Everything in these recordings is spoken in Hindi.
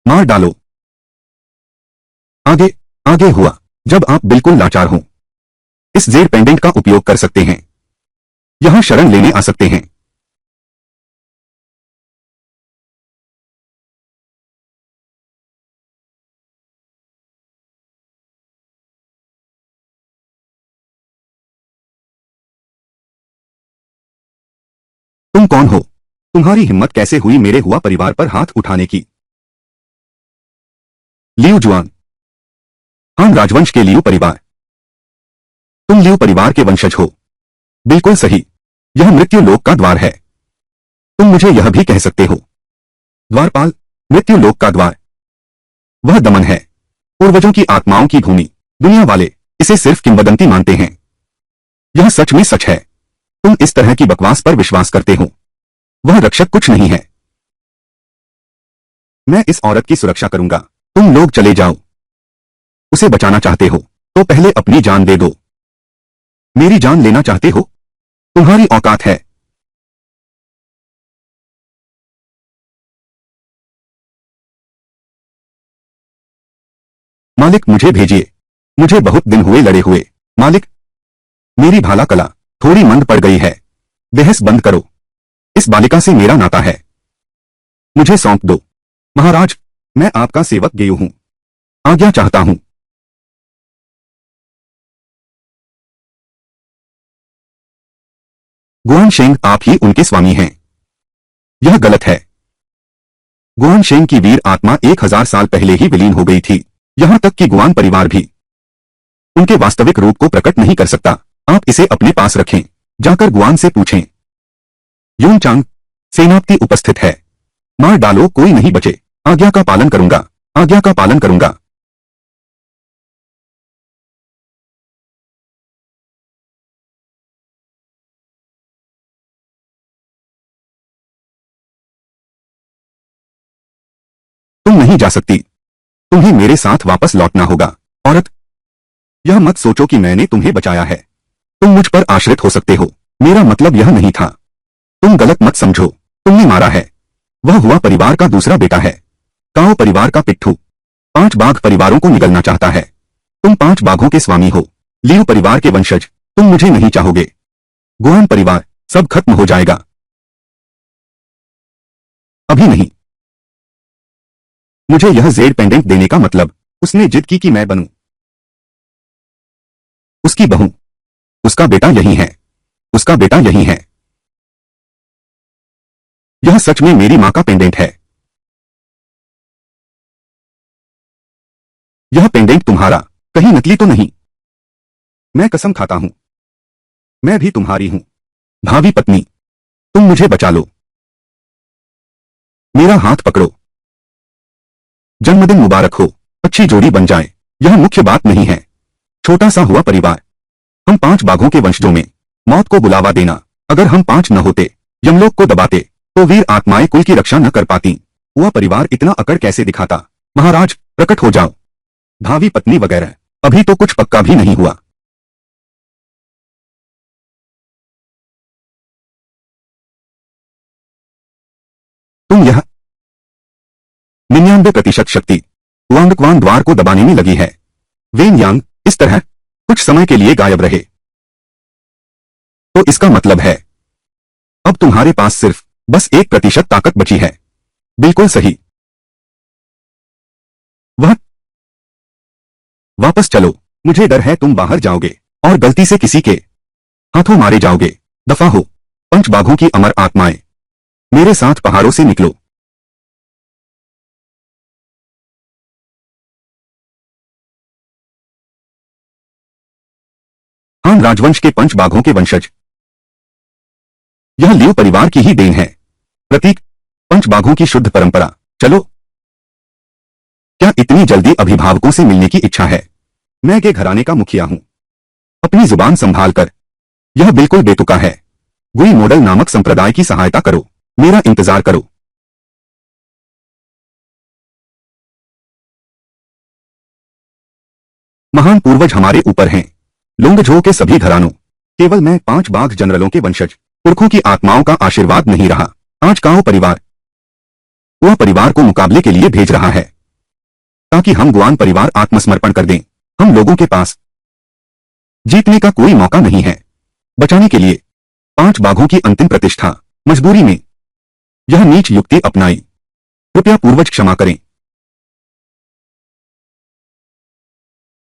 मार डालो। आगे आगे हुआ जब आप बिल्कुल लाचार हों, इस जेड पेंडेंट का उपयोग कर सकते हैं। यहां शरण लेने आ सकते हैं। तुम कौन हो? तुम्हारी हिम्मत कैसे हुई मेरे हुआ परिवार पर हाथ उठाने की? लियू जुआन, हान राजवंश के लियू परिवार। तुम लियू परिवार के वंशज हो। बिल्कुल सही। यह मृत्यु लोक का द्वार है। तुम मुझे यह भी कह सकते हो द्वारपाल। मृत्यु लोक का द्वार वह दमन है, पूर्वजों की आत्माओं की भूमि। दुनिया वाले इसे सिर्फ किंवदंती मानते हैं। यह सच में सच है। तुम इस तरह की बकवास पर विश्वास करते हो। वह रक्षक कुछ नहीं है। मैं इस औरत की सुरक्षा करूंगा। तुम लोग चले जाओ। उसे बचाना चाहते हो तो पहले अपनी जान दे दो। मेरी जान लेना चाहते हो? तुम्हारी औकात है? मालिक मुझे भेजिए। मुझे बहुत दिन हुए लड़े हुए। मालिक, मेरी भाला कला थोड़ी मंद पड़ गई है। बहस बंद करो। इस बालिका से मेरा नाता है। मुझे सौंप दो। महाराज, मैं आपका सेवक गेयू हूं। आज्ञा चाहता हूं। गुआन शेंग, आप ही उनके स्वामी हैं। यह गलत है। गुआन शेंग की वीर आत्मा 1000 साल पहले ही विलीन हो गई थी। यहां तक कि गुआन परिवार भी उनके वास्तविक रूप को प्रकट नहीं कर सकता। आप इसे अपने पास रखें। जाकर गुआन से पूछें। यून चांग, सेनापति उपस्थित है। मार डालो, कोई नहीं बचे। आज्ञा का पालन करूंगा। आज्ञा का पालन करूंगा। तुम नहीं जा सकती। तुम्हें मेरे साथ वापस लौटना होगा। औरत, यह मत सोचो कि मैंने तुम्हें बचाया है। तुम मुझ पर आश्रित हो सकते हो। मेरा मतलब यह नहीं था। तुम गलत मत समझो। तुमने मारा है। वह हुआ परिवार का दूसरा बेटा है। काओ परिवार का पिट्ठू 5 बाघ परिवारों को निगलना चाहता है। तुम 5 बाघों के स्वामी हो। लियू परिवार के वंशज, तुम मुझे नहीं चाहोगे। गुआन परिवार, सब खत्म हो जाएगा। अभी नहीं। मुझे यह जेड पेंडेंट देने का मतलब, उसने जिद की कि मैं बनूं उसकी बहू। उसका बेटा यही है। उसका बेटा यही है। यह सच में मेरी मां का पेंडेंट है। यह पेंडेंट तुम्हारा कहीं नकली तो नहीं? मैं कसम खाता हूं, मैं भी तुम्हारी हूं। भावी पत्नी, तुम मुझे बचा लो। मेरा हाथ पकड़ो। जन्मदिन मुबारक हो। अच्छी जोड़ी बन जाए। यह मुख्य बात नहीं है। छोटा सा हुआ परिवार। हम 5 बाघों के वंशजों में मौत को बुलावा देना। अगर हम 5 न होते, यमलोक को दबाते, तो वीर आत्माएं कुल की रक्षा न कर पाती। हुआ परिवार इतना अकड़ कैसे दिखाता? महाराज, प्रकट हो जाओ। भावी पत्नी वगैरह, अभी तो कुछ पक्का भी नहीं हुआ। तुम यह 99% शक्ति वांगक्वान द्वार को दबाने में लगी है। वेन यांग इस तरह कुछ समय के लिए गायब रहे, तो इसका मतलब है अब तुम्हारे पास सिर्फ बस 1% ताकत बची है। बिल्कुल सही। वह वापस चलो। मुझे डर है तुम बाहर जाओगे और गलती से किसी के हाथों मारे जाओगे। दफा हो। 5 बाघों की अमर आत्माएं, मेरे साथ पहाड़ों से निकलो। हान राजवंश के 5 बाघों के वंशज। यह लियू परिवार की ही देन है। प्रतीक, 5 बाघों की शुद्ध परंपरा। चलो। क्या इतनी जल्दी अभिभावकों से मिलने की इच्छा है? मैं के घराने का मुखिया हूं। अपनी जुबान संभाल कर। यह बिल्कुल बेतुका है। गुई मॉडल नामक संप्रदाय की सहायता करो। मेरा इंतजार करो। महान पूर्वज हमारे ऊपर हैं। लुंगझो के सभी घरानों, केवल मैं 5 बाघ जनरलों के वंशज पुरखों की आत्माओं का आशीर्वाद नहीं रहा। आज काओ परिवार वह परिवार को मुकाबले के लिए भेज रहा है। ताकि हम गुआन परिवार आत्मसमर्पण कर दें। हम लोगों के पास जीतने का कोई मौका नहीं है। बचाने के लिए 5 बाघों की अंतिम प्रतिष्ठा, मजबूरी में यह नीच युक्ति अपनाई। कृपया पूर्वज क्षमा करें।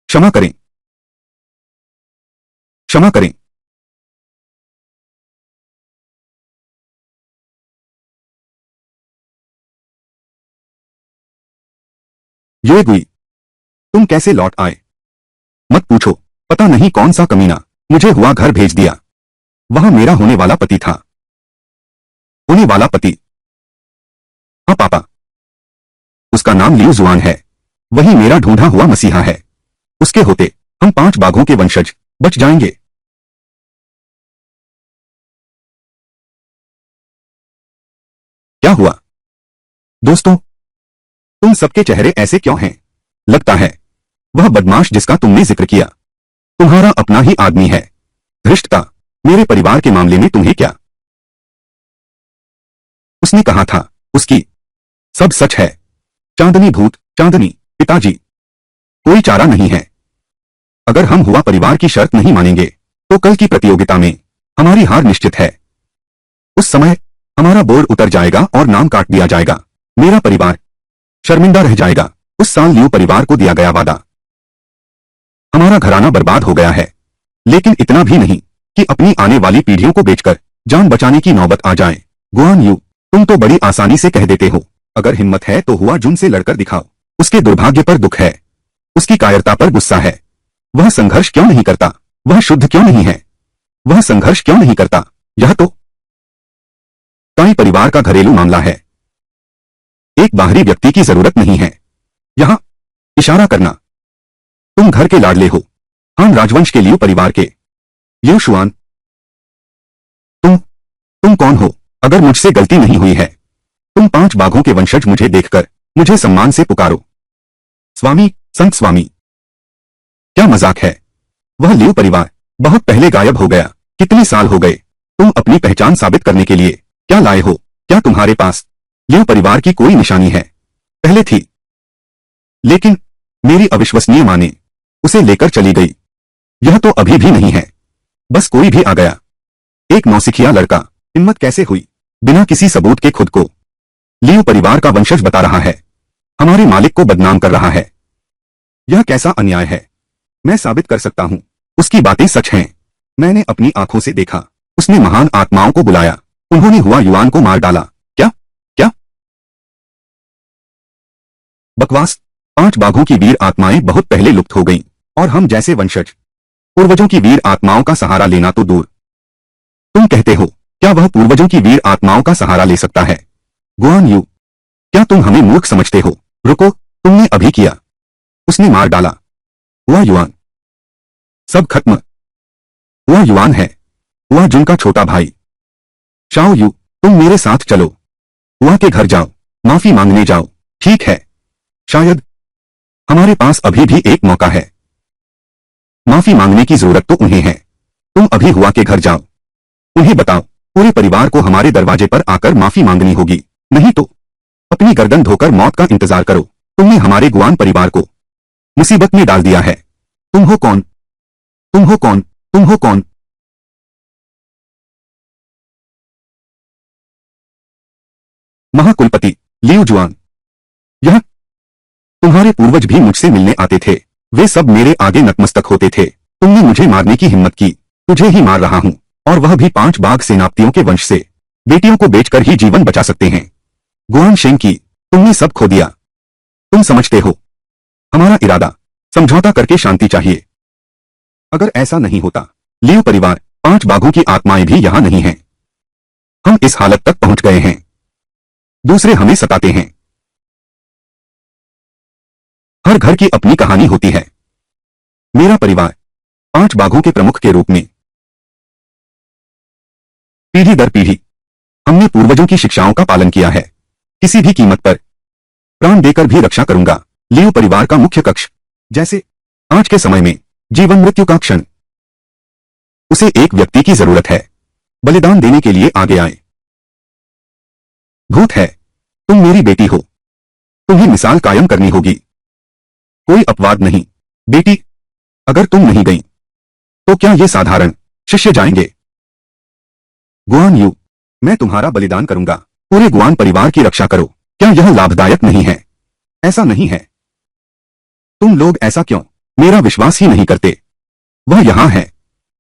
क्षमा करें। क्षमा करें। ये गुई, तुम कैसे लौट आए? मत पूछो, पता नहीं कौन सा कमीना मुझे हुआ घर भेज दिया। वहां मेरा होने वाला पति था। होने वाला पति? हाँ पापा, उसका नाम लियू जुआन है। वही मेरा ढूंढा हुआ मसीहा है। उसके होते हम 5 बाघों के वंशज बच जाएंगे। क्या हुआ? दोस्तों, तुम सबके चेहरे ऐसे क्यों हैं? लगता है वह बदमाश जिसका तुमने जिक्र किया तुम्हारा अपना ही आदमी है। धृष्टता, मेरे परिवार के मामले में तुम्हें क्या? उसने कहा था उसकी सब सच है। चांदनी भूत, चांदनी, पिताजी, कोई चारा नहीं है। अगर हम हुआ परिवार की शर्त नहीं मानेंगे तो कल की प्रतियोगिता में हमारी हार निश्चित है। उस समय हमारा बोर्ड उतर जाएगा और नाम काट दिया जाएगा। मेरा परिवार शर्मिंदा रह जाएगा। उस साल लियू परिवार को दिया गया वादा, हमारा घराना बर्बाद हो गया है। लेकिन इतना भी नहीं कि अपनी आने वाली पीढ़ियों को बेचकर जान बचाने की नौबत आ जाए। गुआन यू, तुम तो बड़ी आसानी से कह देते हो। अगर हिम्मत है तो हुआ जुन से लड़कर दिखाओ। उसके दुर्भाग्य पर दुख है, उसकी कायरता पर गुस्सा है। वह संघर्ष क्यों नहीं करता? वह शुद्ध क्यों नहीं है? वह संघर्ष क्यों नहीं करता? यह तो ताई परिवार का घरेलू मामला है। एक बाहरी व्यक्ति की जरूरत नहीं है। यहां इशारा करना। तुम घर के लाडले हो, हान राजवंश के लियू परिवार के। लियू शुआन, तुम कौन हो? अगर मुझसे गलती नहीं हुई है, तुम 5 बाघों के वंशज मुझे देखकर मुझे सम्मान से पुकारो। स्वामी, संत स्वामी। क्या मजाक है? वह लियू परिवार बहुत पहले गायब हो गया। कितने साल हो गए? तुम अपनी पहचान साबित करने के लिए क्या लाए हो? क्या तुम्हारे पास लियू परिवार की कोई निशानी है? पहले थी, लेकिन मेरी अविश्वसनीय मां ने उसे लेकर चली गई। यह तो अभी भी नहीं है, बस कोई भी आ गया। एक नौसिखिया लड़का, हिम्मत कैसे हुई? बिना किसी सबूत के खुद को लियू परिवार का वंशज बता रहा है। हमारे मालिक को बदनाम कर रहा है। यह कैसा अन्याय है? मैं साबित कर सकता हूं, उसकी बातें सच हैं। मैंने अपनी आंखों से देखा। उसने महान आत्माओं को बुलाया, उन्होंने हुआ युआन को मार डाला। क्या? क्या बकवास! 5 बाघों की वीर आत्माएं बहुत पहले लुप्त हो गईं, और हम जैसे वंशज पूर्वजों की वीर आत्माओं का सहारा लेना तो दूर। तुम कहते हो, क्या वह पूर्वजों की वीर आत्माओं का सहारा ले सकता है? गुआन यू, क्या तुम हमें मूर्ख समझते हो? रुको, तुमने अभी किया। उसने मार डाला। हुआ युआन। सब खत्म। हुआ युआन है, हुआ जुन का छोटा भाई। शाओ यू, तुम मेरे साथ चलो। हुआ के घर जाओ, माफी मांगने जाओ। ठीक है, शायद हमारे पास अभी भी एक मौका है। माफी मांगने की जरूरत तो उन्हें है। तुम अभी हुआ के घर जाओ, उन्हें बताओ पूरे परिवार को हमारे दरवाजे पर आकर माफी मांगनी होगी, नहीं तो अपनी गर्दन धोकर मौत का इंतजार करो। तुमने हमारे गुआन परिवार को मुसीबत में डाल दिया है। तुम हो कौन? तुम हो कौन? तुम हो कौन? महाकुलपति लियू जुआन। यह तुम्हारे पूर्वज भी मुझसे मिलने आते थे। वे सब मेरे आगे नतमस्तक होते थे। तुमने मुझे मारने की हिम्मत की। तुझे ही मार रहा हूं, और वह भी 5 बाघ सेनापतियों के वंश से। बेटियों को बेचकर ही जीवन बचा सकते हैं। गुआन शेंग की, तुमने सब खो दिया। तुम समझते हो, हमारा इरादा समझौता करके शांति चाहिए। अगर ऐसा नहीं होता, लियू परिवार 5 बाघों की आत्माएं भी यहां नहीं हैं। हम इस हालत तक पहुंच गए हैं। दूसरे हमें सताते हैं। हर घर की अपनी कहानी होती है। मेरा परिवार 5 बाघों के प्रमुख के रूप में पीढ़ी दर पीढ़ी हमने पूर्वजों की शिक्षाओं का पालन किया है। किसी भी कीमत पर प्राण देकर भी रक्षा करूंगा। लियू परिवार का मुख्य कक्ष, जैसे आज के समय में जीवन मृत्यु का क्षण, उसे एक व्यक्ति की जरूरत है बलिदान देने के लिए आगे आए। भूत है, तुम मेरी बेटी हो। तुम्हें मिसाल कायम करनी होगी। कोई अपवाद नहीं। बेटी, अगर तुम नहीं गई तो क्या ये साधारण शिष्य जाएंगे? गुआन यू, मैं तुम्हारा बलिदान करूंगा। पूरे गुआन परिवार की रक्षा करो। क्या यह लाभदायक नहीं है? ऐसा नहीं है। तुम लोग ऐसा क्यों मेरा विश्वास ही नहीं करते? वह यहां है।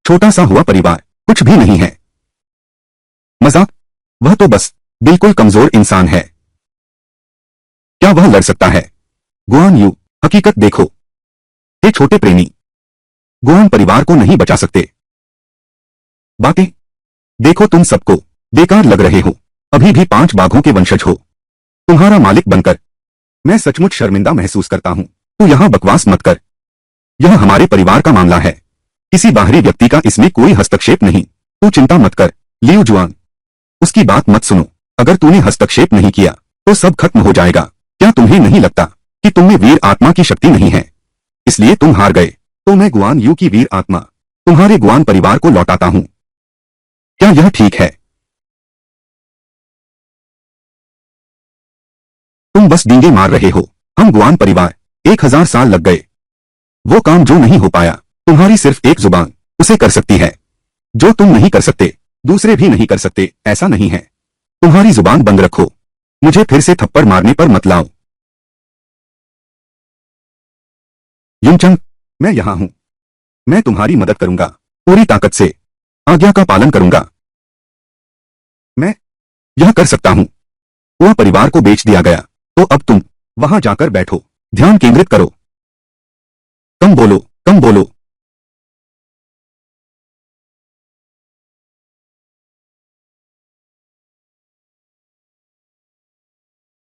छोटा सा हुआ परिवार कुछ भी नहीं है। मजाक? वह तो बस बिल्कुल कमजोर इंसान है। क्या वह लड़ सकता है? गुआन यू, हकीकत देखो। हे छोटे प्रेमी, गुआन परिवार को नहीं बचा सकते। बातें देखो, तुम सबको बेकार लग रहे हो। अभी भी 5 बाघों के वंशज हो। तुम्हारा मालिक बनकर मैं सचमुच शर्मिंदा महसूस करता हूं। तू यहां बकवास मत कर। यह हमारे परिवार का मामला है। किसी बाहरी व्यक्ति का इसमें कोई हस्तक्षेप नहीं। तू चिंता मत कर, लियू जुआन। उसकी बात मत सुनो। अगर तूने हस्तक्षेप नहीं किया तो सब खत्म हो जाएगा। क्या तुम्हें नहीं लगता कि तुममें वीर आत्मा की शक्ति नहीं है, इसलिए तुम हार गए? तो मैं गुआन यू की वीर आत्मा तुम्हारे गुआन परिवार को लौटाता हूं। क्या यह ठीक है? तुम बस डींगे मार रहे हो। हम गुआन परिवार 1000 साल लग गए। वो काम जो नहीं हो पाया, तुम्हारी सिर्फ एक जुबान उसे कर सकती है। जो तुम नहीं कर सकते दूसरे भी नहीं कर सकते, ऐसा नहीं है। तुम्हारी जुबान बंद रखो। मुझे फिर से थप्पड़ मारने पर मत लाओ। युनचंग, मैं यहां हूं। मैं तुम्हारी मदद करूंगा। पूरी ताकत से आज्ञा का पालन करूंगा। मैं यह कर सकता हूं। वह परिवार को बेच दिया गया, तो अब तुम वहां जाकर बैठो। ध्यान केंद्रित करो। कम बोलो, कम बोलो।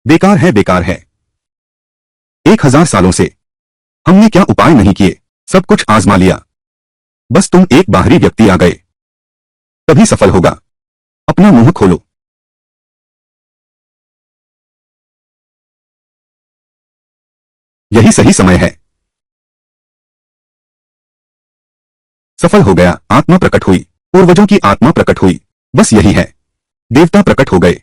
बेकार है, बेकार है। 1000 सालों से हमने क्या उपाय नहीं किए, सब कुछ आजमा लिया। बस तुम एक बाहरी व्यक्ति आ गए, तभी सफल होगा। अपना मुंह खोलो। यही सही समय है। सफल हो गया। आत्मा प्रकट हुई। पूर्वजों की आत्मा प्रकट हुई। बस यही है। देवता प्रकट हो गए।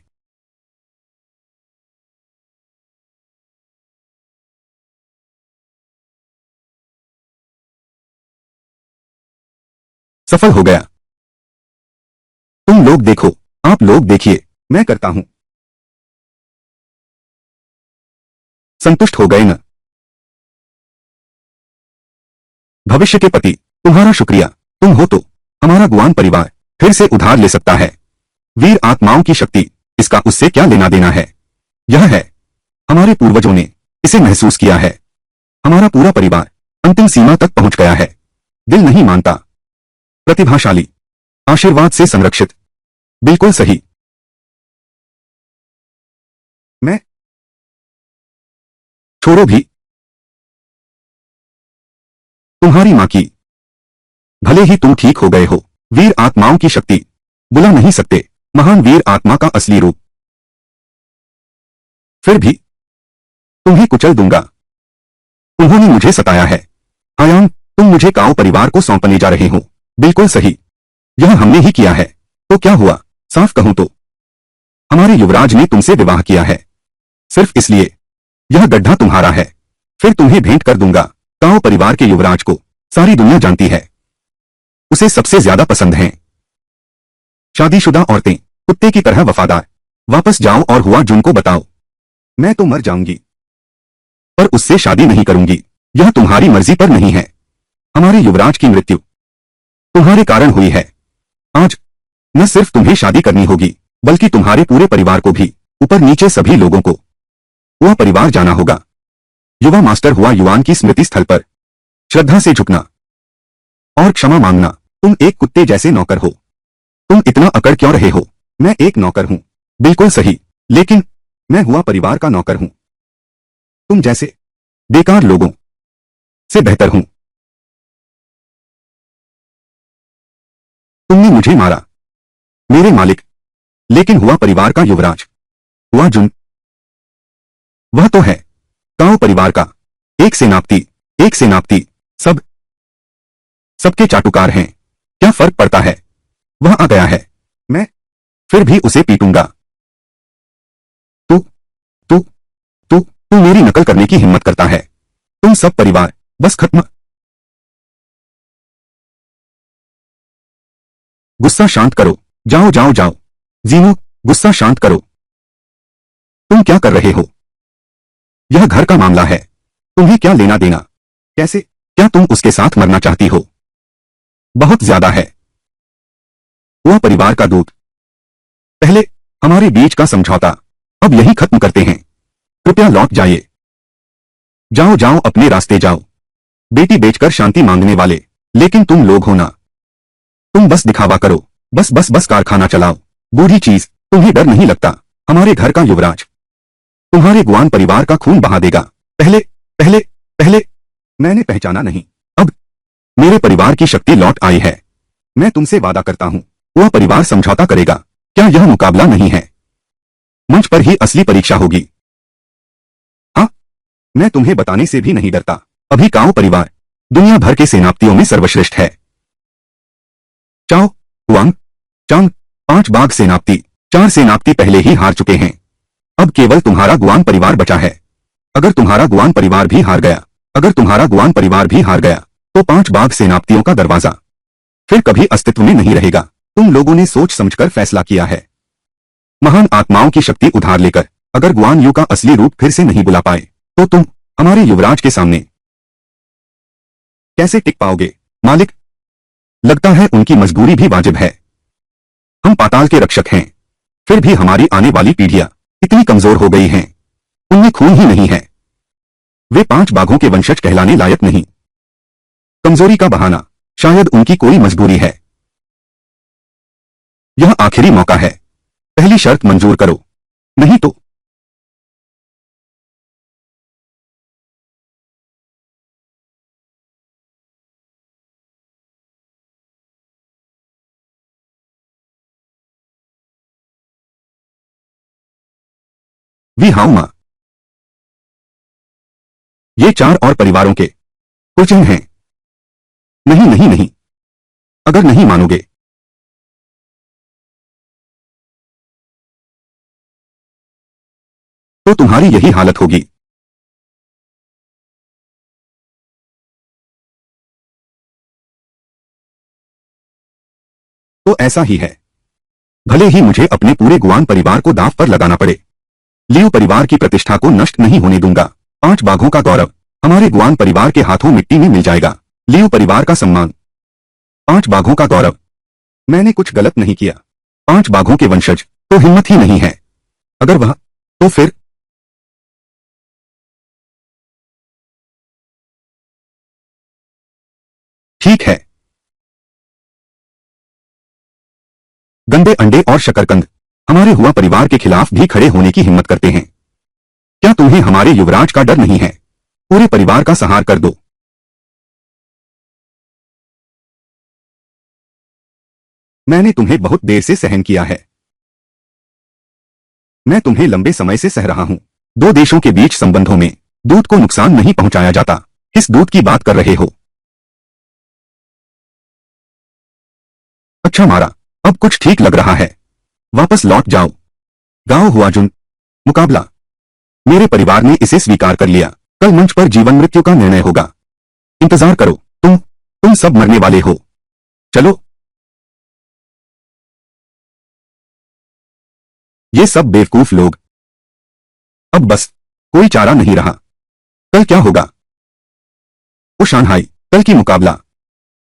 सफल हो गया। तुम लोग देखो, आप लोग देखिए, मैं करता हूं। संतुष्ट हो गए न? भविष्य के पति, तुम्हारा शुक्रिया। तुम हो तो हमारा गुआन परिवार फिर से उधार ले सकता है। वीर आत्माओं की शक्ति, इसका उससे क्या लेना देना है? यह है, हमारे पूर्वजों ने इसे महसूस किया है। हमारा पूरा परिवार अंतिम सीमा तक पहुंच गया है। दिल नहीं मानता। प्रतिभाशाली, आशीर्वाद से संरक्षित। बिल्कुल सही। मैं छोड़ो भी। तुम्हारी मां की, भले ही तुम ठीक हो गए हो, वीर आत्माओं की शक्ति बुला नहीं सकते। महान वीर आत्मा का असली रूप। फिर भी तुम्हें कुचल दूंगा। उन्होंने मुझे सताया है। आयाम, तुम मुझे काओ परिवार को सौंपने जा रहे हो। बिल्कुल सही। यह हमने ही किया है। तो क्या हुआ? साफ कहूं तो हमारे युवराज ने तुमसे विवाह किया है, सिर्फ इसलिए। यह गड्ढा तुम्हारा है। फिर तुम्हें भेंट कर दूंगा। काओ परिवार के युवराज को सारी दुनिया जानती है। उसे सबसे ज्यादा पसंद हैं शादीशुदा औरतें, कुत्ते की तरह वफादार। वापस जाओ और हुआ जुन को बताओ, मैं तो मर जाऊंगी पर उससे शादी नहीं करूंगी। यह तुम्हारी मर्जी पर नहीं है। हमारे युवराज की मृत्यु तुम्हारे कारण हुई है। आज न सिर्फ तुम्हें शादी करनी होगी, बल्कि तुम्हारे पूरे परिवार को भी, ऊपर नीचे सभी लोगों को वह परिवार जाना होगा। युवा मास्टर हुआ युवान की स्मृति स्थल पर श्रद्धा से झुकना और क्षमा मांगना। तुम एक कुत्ते जैसे नौकर हो। तुम इतना अकड़ क्यों रहे हो? मैं एक नौकर हूं। बिल्कुल सही, लेकिन मैं हुआ परिवार का नौकर हूं। तुम जैसे बेकार लोगों से बेहतर हूं। तुमने मुझे मारा, मेरे मालिक, लेकिन हुआ परिवार का युवराज, हुआ जुन। वह तो है काओ परिवार का एक सेनापति। एक सेनापति सब सबके चाटुकार हैं। क्या फर्क पड़ता है? वह आ गया है। मैं फिर भी उसे पीटूंगा। तू तू तू तू मेरी नकल करने की हिम्मत करता है? तुम सब परिवार बस खत्म। गुस्सा शांत करो। जाओ जाओ जाओ। जीनो, गुस्सा शांत करो। तुम क्या कर रहे हो? यह घर का मामला है। तुम्हें क्या लेना देना? कैसे? क्या तुम उसके साथ मरना चाहती हो? बहुत ज्यादा है। वह परिवार का दूत। पहले हमारे बीच का समझौता अब यही खत्म करते हैं। कृपया लौट जाइए। जाओ जाओ, अपने रास्ते जाओ। बेटी बेचकर शांति मांगने वाले, लेकिन तुम लोग हो ना। तुम बस दिखावा करो। बस बस बस कारखाना चलाओ। बूढ़ी चीज, तुम्हें डर नहीं लगता? हमारे घर का युवराज तुम्हारे गुआन परिवार का खून बहा देगा। पहले पहले पहले मैंने पहचाना नहीं। अब मेरे परिवार की शक्ति लौट आई है। मैं तुमसे वादा करता हूं, वह परिवार समझौता करेगा। क्या यह मुकाबला नहीं है? मंच पर ही असली परीक्षा होगी। हाँ, मैं तुम्हें बताने से भी नहीं डरता। अभी काओ परिवार दुनिया भर के सेनापतियों में सर्वश्रेष्ठ है। चाओ, हुआंग, चांग, 5 बाघ सेनापति, 4 सेनापति पहले ही हार चुके हैं। अब केवल तुम्हारा गुआन परिवार बचा है। अगर तुम्हारा गुआन परिवार भी हार गया, तो 5 बाघ सेनापतियों का दरवाजा फिर कभी अस्तित्व में नहीं रहेगा। तुम लोगों ने सोच समझकर फैसला किया है। महान आत्माओं की शक्ति उधार लेकर अगर गुआन यू का असली रूप फिर से नहीं बुला पाए, तो तुम हमारे युवराज के सामने कैसे टिक पाओगे? मालिक, लगता है उनकी मजबूरी भी वाजिब है। हम पाताल के रक्षक हैं, फिर भी हमारी आने वाली पीढ़ियां इतनी कमजोर हो गई हैं। उनमें खून ही नहीं है। वे 5 बाघों के वंशज कहलाने लायक नहीं। कमजोरी का बहाना, शायद उनकी कोई मजबूरी है। यह आखिरी मौका है। पहली शर्त मंजूर करो, नहीं तो वी हाउ मां। ये 4 और परिवारों के कुलचिन्ह हैं। नहीं नहीं नहीं, अगर नहीं मानोगे तो तुम्हारी यही हालत होगी। तो ऐसा ही है। भले ही मुझे अपने पूरे गुआन परिवार को दांव पर लगाना पड़े, लियू परिवार की प्रतिष्ठा को नष्ट नहीं होने दूंगा। 5 बाघों का गौरव हमारे गुआन परिवार के हाथों मिट्टी में मिल जाएगा। लियू परिवार का सम्मान, 5 बाघों का गौरव। मैंने कुछ गलत नहीं किया। 5 बाघों के वंशज तो हिम्मत ही नहीं है। अगर वह, तो फिर ठीक है। गंदे अंडे और शकरकंद हमारे हुआ परिवार के खिलाफ भी खड़े होने की हिम्मत करते हैं। क्या तुम्हें हमारे युवराज का डर नहीं है? पूरे परिवार का संहार कर दो। मैंने तुम्हें बहुत देर से सहन किया है। मैं तुम्हें लंबे समय से सह रहा हूं। 2 देशों के बीच संबंधों में दूत को नुकसान नहीं पहुंचाया जाता। किस दूत की बात कर रहे हो? अच्छा मारा, अब कुछ ठीक लग रहा है। वापस लौट जाओ। गाओ हुआजुन, मुकाबला। मेरे परिवार ने इसे स्वीकार कर लिया। कल मंच पर जीवन मृत्यु का निर्णय होगा। इंतजार करो। तुम सब मरने वाले हो। चलो। ये सब बेवकूफ लोग। अब बस कोई चारा नहीं रहा। कल क्या होगा? ओ शानहाई, कल की मुकाबला।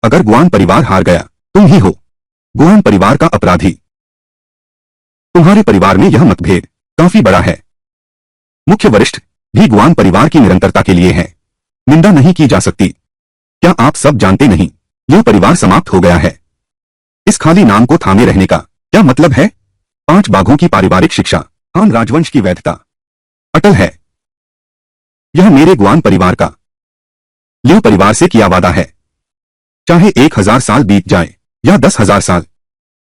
अगर गुआन परिवार हार गया, तुम ही हो गुआन परिवार का अपराधी। तुम्हारे परिवार में यह मतभेद काफी बड़ा है। मुख्य वरिष्ठ भी गुआन परिवार की निरंतरता के लिए है। निंदा नहीं की जा सकती। क्या आप सब जानते नहीं, यह परिवार समाप्त हो गया है। इस खाली नाम को थामे रहने का क्या मतलब है? 5 बाघों की पारिवारिक शिक्षा, हान राजवंश की वैधता अटल है। यह मेरे गुआन परिवार का लियू परिवार से किया वादा है। चाहे 1000 साल बीत जाए या 10,000 साल,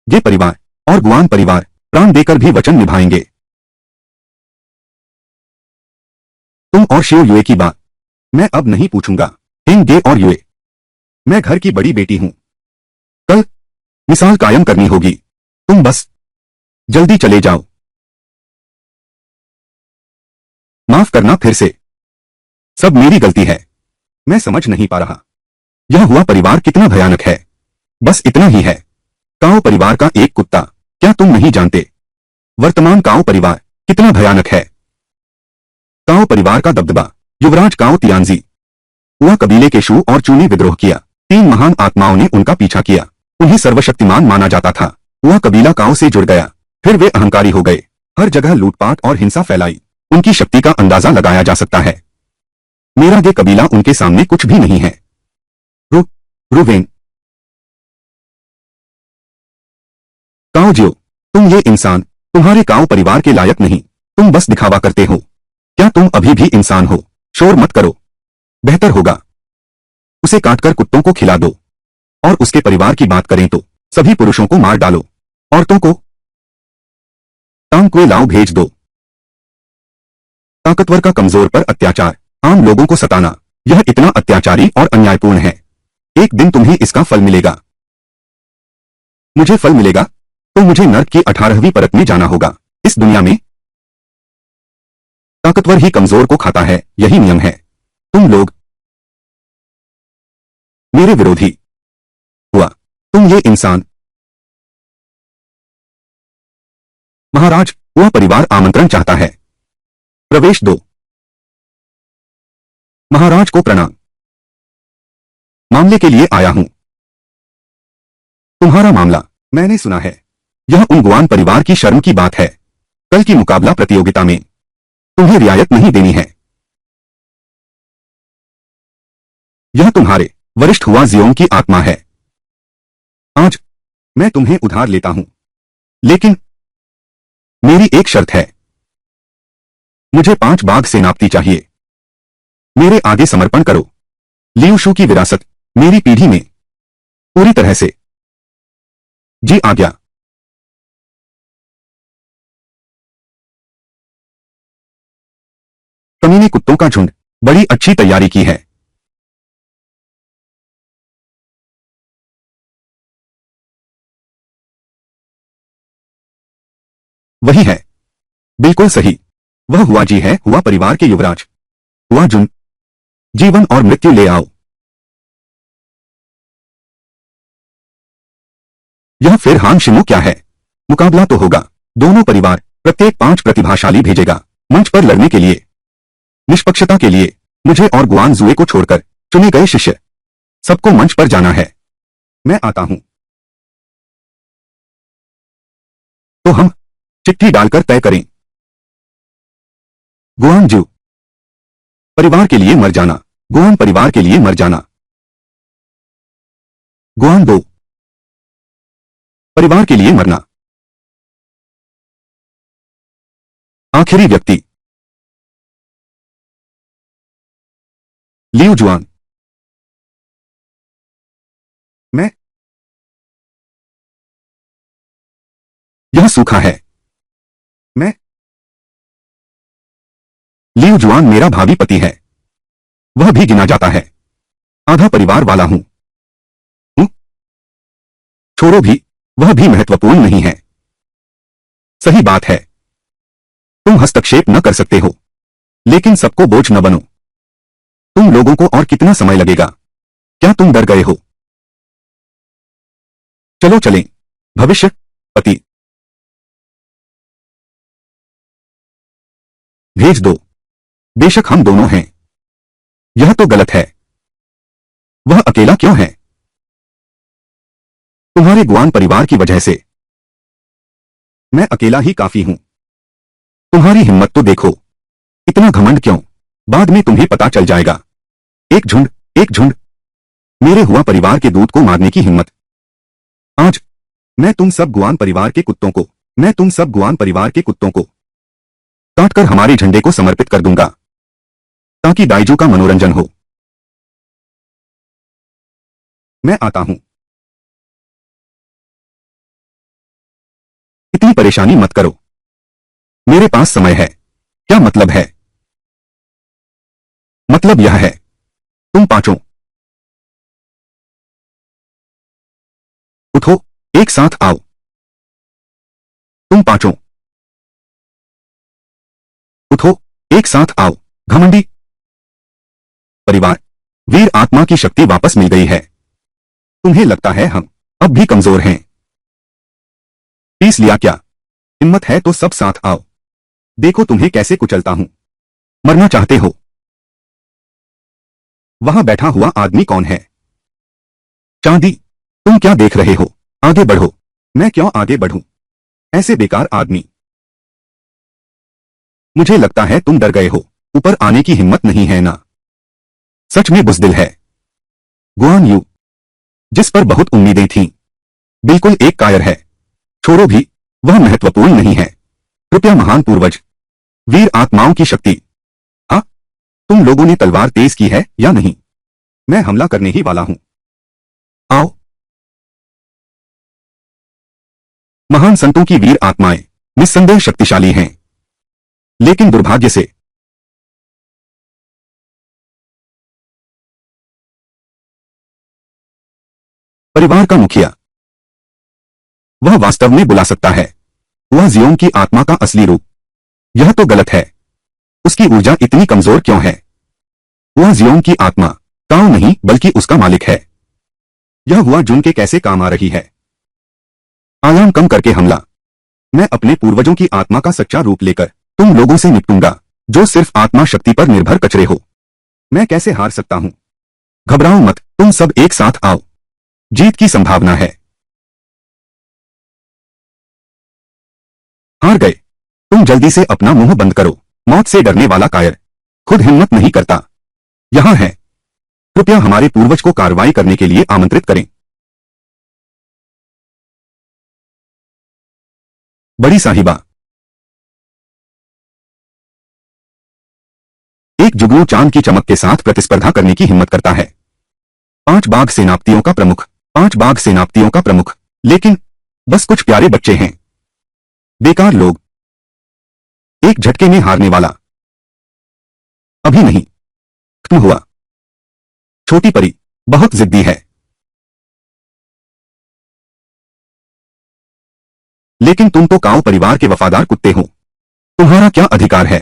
ये परिवार और गुआन परिवार प्राण देकर भी वचन निभाएंगे। तुम और शिव युए की बात मैं अब नहीं पूछूंगा। हिंग गे और युए, मैं घर की बड़ी बेटी हूं। कल मिसाल कायम करनी होगी। तुम बस जल्दी चले जाओ। माफ करना फिर से। सब मेरी गलती है। मैं समझ नहीं पा रहा। यह हुआ परिवार कितना भयानक है। बस इतना ही है। काओ परिवार का एक कुत्ता। क्या तुम नहीं जानते वर्तमान काओ परिवार कितना भयानक है? काओ परिवार का दबदबा। युवराज काओ तियानजी। वह कबीले के शू और चू ने विद्रोह किया। 3 महान आत्माओं ने उनका पीछा किया। उन्हें सर्वशक्तिमान माना जाता था। वह कबीला काओ से जुड़ गया। फिर वे अहंकारी हो गए। हर जगह लूटपाट और हिंसा फैलाई। उनकी शक्ति का अंदाजा लगाया जा सकता है। मेरा ये कबीला उनके सामने कुछ भी नहीं है। रु रुवेन। काओ जियो, तुम ये इंसान तुम्हारे काओ परिवार के लायक नहीं। तुम बस दिखावा करते हो। क्या तुम अभी भी इंसान हो? शोर मत करो। बेहतर होगा उसे काटकर कुत्तों को खिला दो। और उसके परिवार की बात करें तो सभी पुरुषों को मार डालो। औरतों को टांग लाओ भेज दो। ताकतवर का कमजोर पर अत्याचार, आम लोगों को सताना, यह इतना अत्याचारी और अन्यायपूर्ण है। एक दिन तुम्हें इसका फल मिलेगा। मुझे फल मिलेगा तो मुझे नर्क की 18वीं परत में जाना होगा। इस दुनिया में ताकतवर ही कमजोर को खाता है, यही नियम है। तुम लोग मेरे विरोधी हुआ। तुम ये इंसान। महाराज, वह परिवार आमंत्रण चाहता है। प्रवेश दो। महाराज को प्रणाम। मामले के लिए आया हूं। तुम्हारा मामला मैंने सुना है। यह उन गुआन परिवार की शर्म की बात है। कल की मुकाबला प्रतियोगिता में तुम्हें रियायत नहीं देनी है। यह तुम्हारे वरिष्ठ हुआ जियोंग की आत्मा है। आज मैं तुम्हें उधार लेता हूं, लेकिन मेरी एक शर्त है। मुझे 5 बाघ सेनापति चाहिए। मेरे आगे समर्पण करो। लियू शू की विरासत मेरी पीढ़ी में पूरी तरह से। जी आज्ञा। कमीने कुत्तों का झुंड बड़ी अच्छी तैयारी की है। वही है, बिल्कुल सही। वह हुआ जी है, हुआ परिवार के युवराज। हुआ जुन, जीवन और मृत्यु ले आओ। यह फिर हान शिमो क्या है? मुकाबला तो होगा। दोनों परिवार प्रत्येक 5 प्रतिभाशाली भेजेगा मंच पर लड़ने के लिए। निष्पक्षता के लिए मुझे और गुआन जुए को छोड़कर चुने गए शिष्य सबको मंच पर जाना है। मैं आता हूं। तो हम चिट्ठी डालकर तय करें। गुआन जू परिवार के लिए मर जाना। गुआन परिवार के लिए मर जाना। गुआन दो परिवार के लिए मरना। आखिरी व्यक्ति लियू जुआन। मैं। यह सूखा है। मैं। लियू जुआन मेरा भावी पति है। वह भी गिना जाता है। आधा परिवार वाला हूं। छोड़ो भी, वह भी महत्वपूर्ण नहीं है। सही बात है। तुम हस्तक्षेप न कर सकते हो, लेकिन सबको बोझ न बनो। तुम लोगों को और कितना समय लगेगा? क्या तुम डर गए हो? चलो चलें। भविष्य पति भेज दो। बेशक हम दोनों हैं। यह तो गलत है। वह अकेला क्यों है? तुम्हारे गुआन परिवार की वजह से। मैं अकेला ही काफी हूं। तुम्हारी हिम्मत तो देखो। इतना घमंड क्यों? बाद में तुम्हें पता चल जाएगा। एक झुंड, एक झुंड। मेरे हुआ परिवार के दूत को मारने की हिम्मत। आज मैं तुम सब गुआन परिवार के कुत्तों को मैं तुम सब गुआन परिवार के कुत्तों को काटकर हमारे झंडे को समर्पित कर दूंगा, ताकि दाइजू का मनोरंजन हो। मैं आता हूं। इतनी परेशानी मत करो। मेरे पास समय है। क्या मतलब है? मतलब यह है, तुम पांचों उठो, एक साथ आओ। तुम पांचों उठो, एक साथ आओ। घमंडी परिवार, वीर आत्मा की शक्ति वापस मिल गई है। तुम्हें लगता है हम अब भी कमजोर हैं? पीस लिया क्या? हिम्मत है तो सब साथ आओ। देखो तुम्हें कैसे कुचलता हूं। मरना चाहते हो? वहां बैठा हुआ आदमी कौन है? चांदी। तुम क्या देख रहे हो? आगे बढ़ो। मैं क्यों आगे बढ़ूं? ऐसे बेकार आदमी। मुझे लगता है तुम डर गए हो। ऊपर आने की हिम्मत नहीं है ना? सच में बुज़दिल है। गुआन यू, जिस पर बहुत उम्मीदें थीं, बिल्कुल एक कायर है। छोड़ो भी, वह महत्वपूर्ण नहीं है। कृपया महान पूर्वज, वीर आत्माओं की शक्ति। हाँ, तुम लोगों ने तलवार तेज की है या नहीं? मैं हमला करने ही वाला हूं। आओ। महान संतों की वीर आत्माएं निस्संदेह शक्तिशाली हैं, लेकिन दुर्भाग्य से परिवार का मुखिया, वह वास्तव में बुला सकता है। वह जियोन की आत्मा का असली रूप। यह तो गलत है। उसकी ऊर्जा इतनी कमजोर क्यों है? वह जियोन की आत्मा ताऊ नहीं बल्कि उसका मालिक है। यह हुआ जुन के कैसे काम आ रही है। आयाम कम करके हमला। मैं अपने पूर्वजों की आत्मा का सच्चा रूप लेकर तुम लोगों से निपटूंगा, जो सिर्फ आत्मा शक्ति पर निर्भर कचरे हो। मैं कैसे हार सकता हूं? घबराओ मत, तुम सब एक साथ आओ। जीत की संभावना है। हार गए। तुम जल्दी से अपना मुंह बंद करो। मौत से डरने वाला कायर खुद हिम्मत नहीं करता। यहां है। कृपया हमारे पूर्वज को कार्रवाई करने के लिए आमंत्रित करें। बड़ी साहिबा। एक जुगनू चांद की चमक के साथ प्रतिस्पर्धा करने की हिम्मत करता है। 5 बाघ सेनापतियों का प्रमुख। 5 बाघ सेनापतियों का प्रमुख। लेकिन बस कुछ प्यारे बच्चे हैं। बेकार लोग। एक झटके में हारने वाला। अभी नहीं खत्म हुआ। छोटी परी बहुत जिद्दी है, लेकिन तुम तो काओ परिवार के वफादार कुत्ते हो। तुम्हारा क्या अधिकार है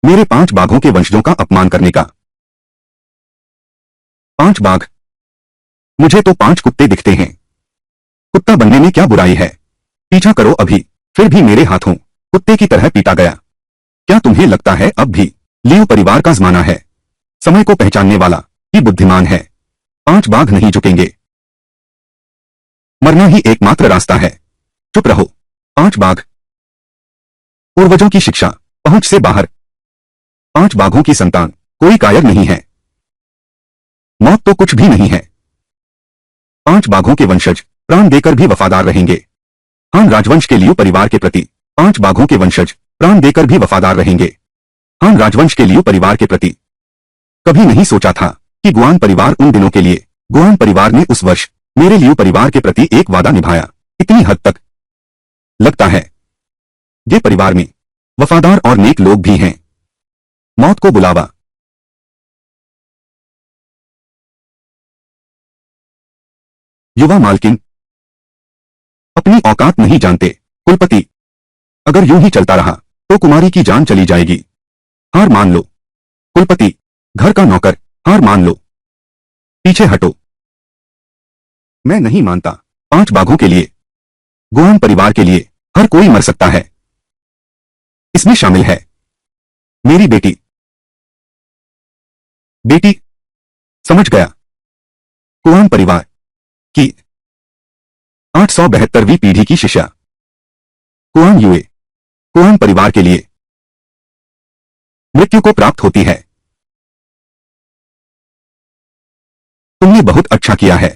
मेरे 5 बाघों के वंशजों का अपमान करने का? 5 बाघ? मुझे तो 5 कुत्ते दिखते हैं। कुत्ता बनने में क्या बुराई है? पीछा करो अभी। फिर भी मेरे हाथों कुत्ते की तरह पीटा गया। क्या तुम्हें लगता है अब भी लियू परिवार का जमाना है? समय को पहचानने वाला ही बुद्धिमान है। 5 बाघ नहीं झुकेंगे। मरना ही एकमात्र रास्ता है। चुप रहो। 5 बाघ। पूर्वजों की शिक्षा पहुंच से बाहर। 5 बाघों की संतान कोई कायर नहीं है। मौत तो कुछ भी नहीं है। 5 बाघों के वंशज प्राण देकर भी वफादार रहेंगे। हान राजवंश के लियू परिवार के प्रति 5 बाघों के वंशज प्राण देकर भी वफादार रहेंगे। हान राजवंश के लियू परिवार के प्रति। कभी नहीं सोचा था कि गुआन परिवार उन दिनों के लिए। गुआन परिवार ने उस वर्ष मेरे लियू परिवार के प्रति एक वादा निभाया। इतनी हद तक लगता है ये परिवार में वफादार और नेक लोग भी हैं। मौत को बुलावा। युवा मालकिन अपनी औकात नहीं जानते। कुलपति, अगर यूं ही चलता रहा तो कुमारी की जान चली जाएगी। हार मान लो। कुलपति, घर का नौकर, हार मान लो। पीछे हटो। मैं नहीं मानता। 5 बाघों के लिए, गुआन परिवार के लिए हर कोई मर सकता है। इसमें शामिल है मेरी बेटी। बेटी? समझ गया। गुआन परिवार की 872वीं पीढ़ी की शिष्या कुआन युए कुआन परिवार के लिए मृत्यु को प्राप्त होती है। तुमने बहुत अच्छा किया है।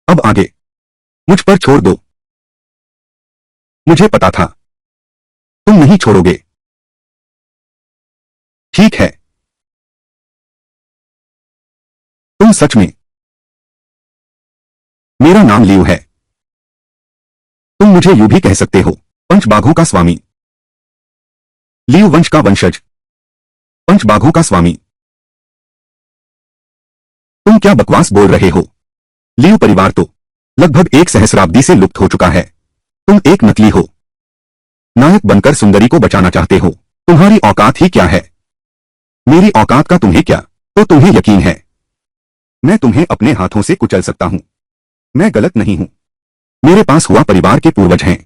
अब आगे मुझ पर छोड़ दो। मुझे पता था तुम नहीं छोड़ोगे। ठीक है। तुम सच में। मेरा नाम लियू है। तुम मुझे यूं भी कह सकते हो, 5 बाघों का स्वामी। लियू वंश का वंशज, 5 बाघों का स्वामी। तुम क्या बकवास बोल रहे हो? लियू परिवार तो लगभग 1 सहस्राब्दी से लुप्त हो चुका है। तुम एक नकली हो। नायक बनकर सुंदरी को बचाना चाहते हो। तुम्हारी औकात ही क्या है? मेरी औकात का तुम्हें क्या? तो तुम्हें यकीन है मैं तुम्हें अपने हाथों से कुचल सकता हूं। मैं गलत नहीं हूं। मेरे पास हुआ परिवार के पूर्वज हैं।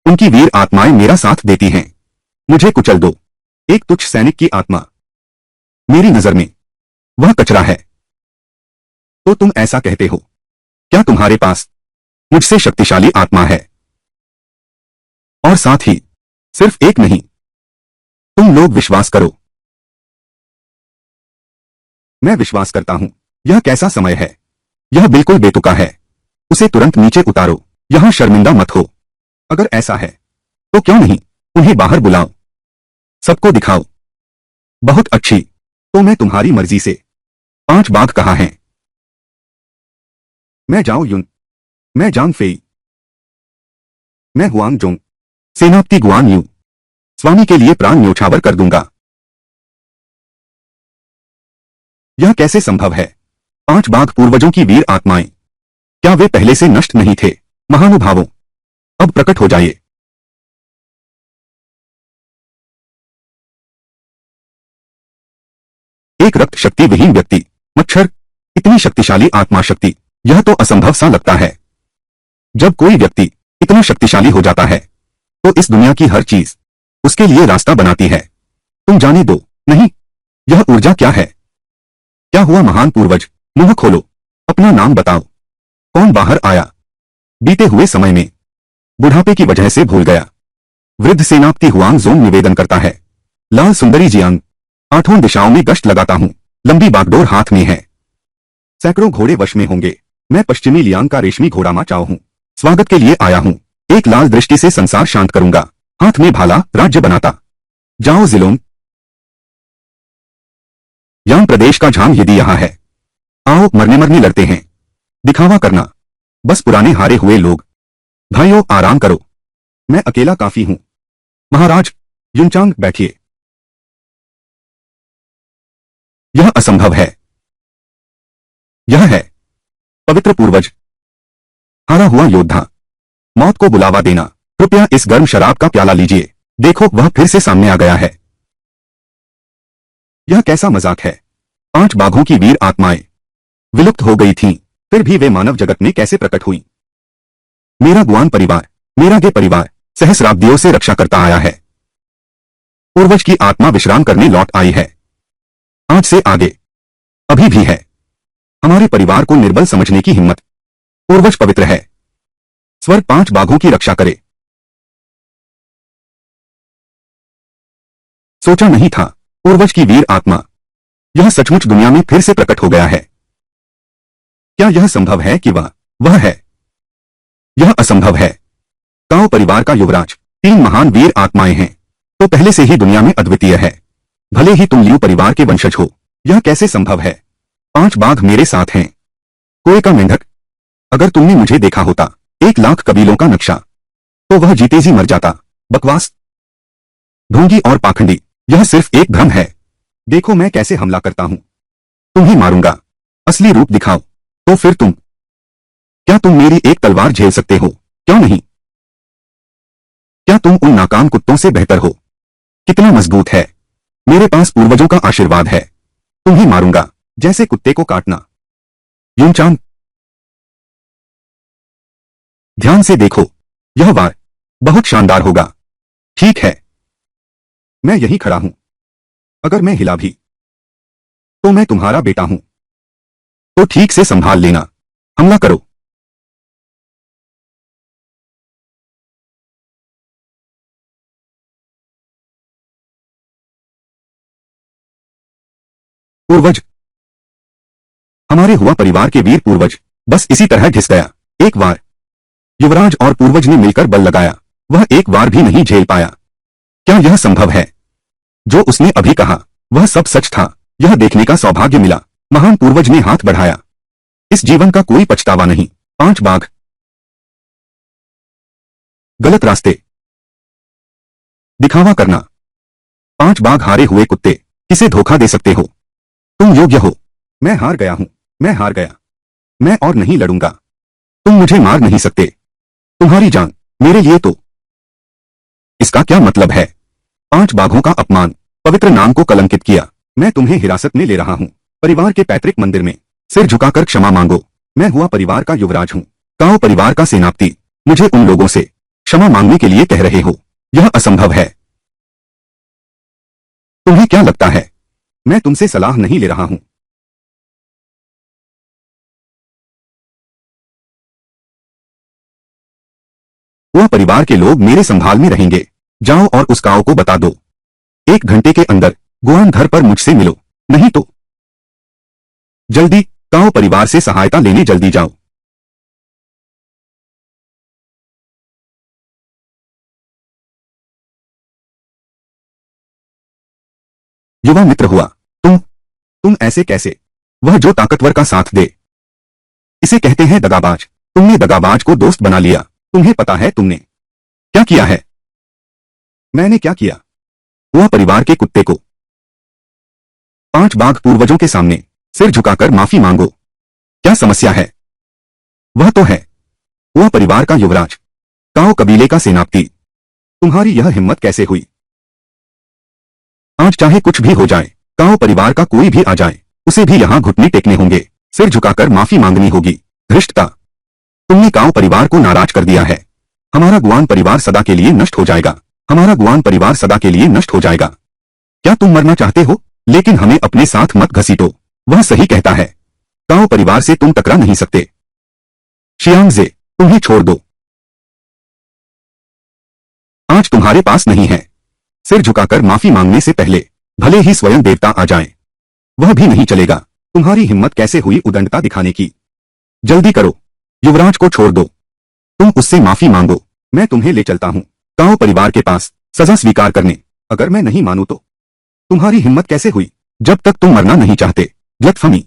उनकी वीर आत्माएं मेरा साथ देती हैं। मुझे कुचल दो। एक तुच्छ सैनिक की आत्मा। मेरी नजर में वह कचरा है। तो तुम ऐसा कहते हो? क्या तुम्हारे पास मुझसे शक्तिशाली आत्मा है? और साथ ही सिर्फ एक नहीं। तुम लोग विश्वास करो। मैं विश्वास करता हूं। यह कैसा समय है? यह बिल्कुल बेतुका है। उसे तुरंत नीचे उतारो। यहां शर्मिंदा मत हो। अगर ऐसा है तो क्यों नहीं उन्हें बाहर बुलाओ। सबको दिखाओ। बहुत अच्छी। तो मैं तुम्हारी मर्जी से। 5 बाघ कहाँ हैं? मैं जाओ युन। मैं जांग फेई। मैं हुआंग जोंग। सेनापति गुआन यू। स्वामी के लिए प्राण न्योछावर कर दूंगा। यह कैसे संभव है? 5 बाघ पूर्वजों की वीर आत्माएं। क्या वे पहले से नष्ट नहीं थे? महानुभावों, अब प्रकट हो जाइए। एक रक्त शक्ति विहीन व्यक्ति, मच्छर, इतनी शक्तिशाली आत्मा शक्ति, यह तो असंभव सा लगता है। जब कोई व्यक्ति इतना शक्तिशाली हो जाता है तो इस दुनिया की हर चीज उसके लिए रास्ता बनाती है। तुम जाने दो। नहीं, यह ऊर्जा क्या है? क्या हुआ महान पूर्वज? मुंह खोलो। अपना नाम बताओ। कौन बाहर आया? बीते हुए समय में बुढ़ापे की वजह से भूल गया। वृद्ध सेनापति हुआंग जोंग निवेदन करता है। लाल सुंदरी जियांग, 8 दिशाओं में गश्त लगाता हूं। लंबी बागडोर हाथ में है। सैकड़ों घोड़े वश में होंगे। मैं पश्चिमी लियांग का रेशमी घोड़ा माचाओ हूं। स्वागत के लिए आया हूं। एक लाल दृष्टि से संसार शांत करूंगा। हाथ में भाला, राज्य बनाता। जाओ जिलोंग। यांग प्रदेश का झांग यदि यहां है। आओ मरने मरने लड़ते हैं। दिखावा करना। बस पुराने हारे हुए लोग। भाइयों आराम करो। मैं अकेला काफी हूं। महाराज युनचांग बैठिए। यह असंभव है। यह है पवित्र पूर्वज। हारा हुआ योद्धा। मौत को बुलावा देना। कृपया इस गर्म शराब का प्याला लीजिए। देखो वह फिर से सामने आ गया है। यह कैसा मजाक है? 5 बाघों की वीर आत्माएं विलुप्त हो गई थीं, फिर भी वे मानव जगत में कैसे प्रकट हुई? मेरा गुआन परिवार, मेरा गे परिवार सहस्राब्दियों से रक्षा करता आया है। पूर्वज की आत्मा विश्राम करने लौट आई है। आज से आगे अभी भी है। हमारे परिवार को निर्बल समझने की हिम्मत। पूर्वज पवित्र है। स्वर्ग 5 बाघों की रक्षा करे। सोचा नहीं था पूर्वज की वीर आत्मा यह सचमुच दुनिया में फिर से प्रकट हो गया है। क्या यह संभव है कि वह है? यह असंभव है। काओ परिवार का युवराज, 3 महान वीर आत्माएं हैं, तो पहले से ही दुनिया में अद्वितीय है। भले ही तुम लियू परिवार के वंशज हो, यह कैसे संभव है? 5 बाघ मेरे साथ हैं। कुएं का मेंढक, अगर तुमने मुझे देखा होता 1,00,000 कबीलों का नक्शा, तो वह जीते जी मर जाता। बकवास, ढोंगी और पाखंडी, यह सिर्फ एक भ्रम है। देखो मैं कैसे हमला करता हूं। तुम्हें मारूंगा। असली रूप दिखाओ, तो फिर तुम। क्या तुम मेरी एक तलवार झेल सकते हो? क्यों नहीं? क्या तुम उन नाकाम कुत्तों से बेहतर हो? कितना मजबूत है। मेरे पास पूर्वजों का आशीर्वाद है। तुम्हें मारूंगा, जैसे कुत्ते को काटना। युनचांग, ध्यान से देखो, यह वार बहुत शानदार होगा। ठीक है, मैं यहीं खड़ा हूं। अगर मैं हिला भी तो मैं तुम्हारा बेटा हूं। तो ठीक से संभाल लेना। हमला करो। पूर्वज, हमारे हुआ परिवार के वीर पूर्वज बस इसी तरह घिस गया। एक बार युवराज और पूर्वज ने मिलकर बल लगाया, वह एक बार भी नहीं झेल पाया। क्या यह संभव है? जो उसने अभी कहा वह सब सच था। यह देखने का सौभाग्य मिला। महान पूर्वज ने हाथ बढ़ाया। इस जीवन का कोई पछतावा नहीं। 5 बाघ, गलत रास्ते, दिखावा करना। 5 बाघ हारे हुए कुत्ते, किसे धोखा दे सकते हो? तुम योग्य हो। मैं हार गया हूं। मैं हार गया। मैं और नहीं लड़ूंगा। तुम मुझे मार नहीं सकते। तुम्हारी जान मेरे लिए तो। इसका क्या मतलब है? 5 बाघों का अपमान, पवित्र नाम को कलंकित किया। मैं तुम्हें हिरासत में ले रहा हूं, परिवार के पैतृक मंदिर में। सिर झुकाकर क्षमा मांगो। मैं हुआ परिवार का युवराज हूं, काओ परिवार का सेनापति। मुझे उन लोगों से क्षमा मांगने के लिए कह रहे हो? यह असंभव है। तुम्हें क्या लगता है मैं तुमसे सलाह नहीं ले रहा हूं? वह परिवार के लोग मेरे संभाल में रहेंगे। जाओ और उस काओ को बता दो 1 घंटे के अंदर गुआन घर पर मुझसे मिलो, नहीं तो जल्दी। काओ परिवार से सहायता लेने जल्दी जाओ। युवा मित्र हुआ तुम ऐसे कैसे? वह जो ताकतवर का साथ दे, इसे कहते हैं दगाबाज। तुमने दगाबाज को दोस्त बना लिया। तुम्हें पता है तुमने क्या किया है? मैंने क्या किया? वह परिवार के कुत्ते को 5 बाघ पूर्वजों के सामने सिर झुकाकर माफी मांगो। क्या समस्या है? वह तो है वह परिवार का युवराज, काओ कबीले का सेनापति। तुम्हारी यह हिम्मत कैसे हुई? आज चाहे कुछ भी हो जाए, काओ परिवार का कोई भी आ जाए, उसे भी यहां घुटने टेकने होंगे, सिर झुकाकर माफी मांगनी होगी। धृष्टता, तुमने काओ परिवार को नाराज कर दिया है। हमारा गुआन परिवार सदा के लिए नष्ट हो जाएगा। हमारा गुआन परिवार सदा के लिए नष्ट हो जाएगा। क्या तुम मरना चाहते हो? लेकिन हमें अपने साथ मत घसीटो। वह सही कहता है। काओ परिवार से तुम टकरा नहीं सकते। शियांगजे, तुम्हें छोड़ दो। आज तुम्हारे पास नहीं है। सिर झुकाकर माफी मांगने से पहले भले ही स्वयं देवता आ जाएं, वह भी नहीं चलेगा। तुम्हारी हिम्मत कैसे हुई उदंडता दिखाने की? जल्दी करो, युवराज को छोड़ दो। तुम उससे माफी मांगो। मैं तुम्हें ले चलता हूं काओ परिवार के पास सजा स्वीकार करने। अगर मैं नहीं मानूं तो? तुम्हारी हिम्मत कैसे हुई? जब तक तुम मरना नहीं चाहते। ब्लैकफमी,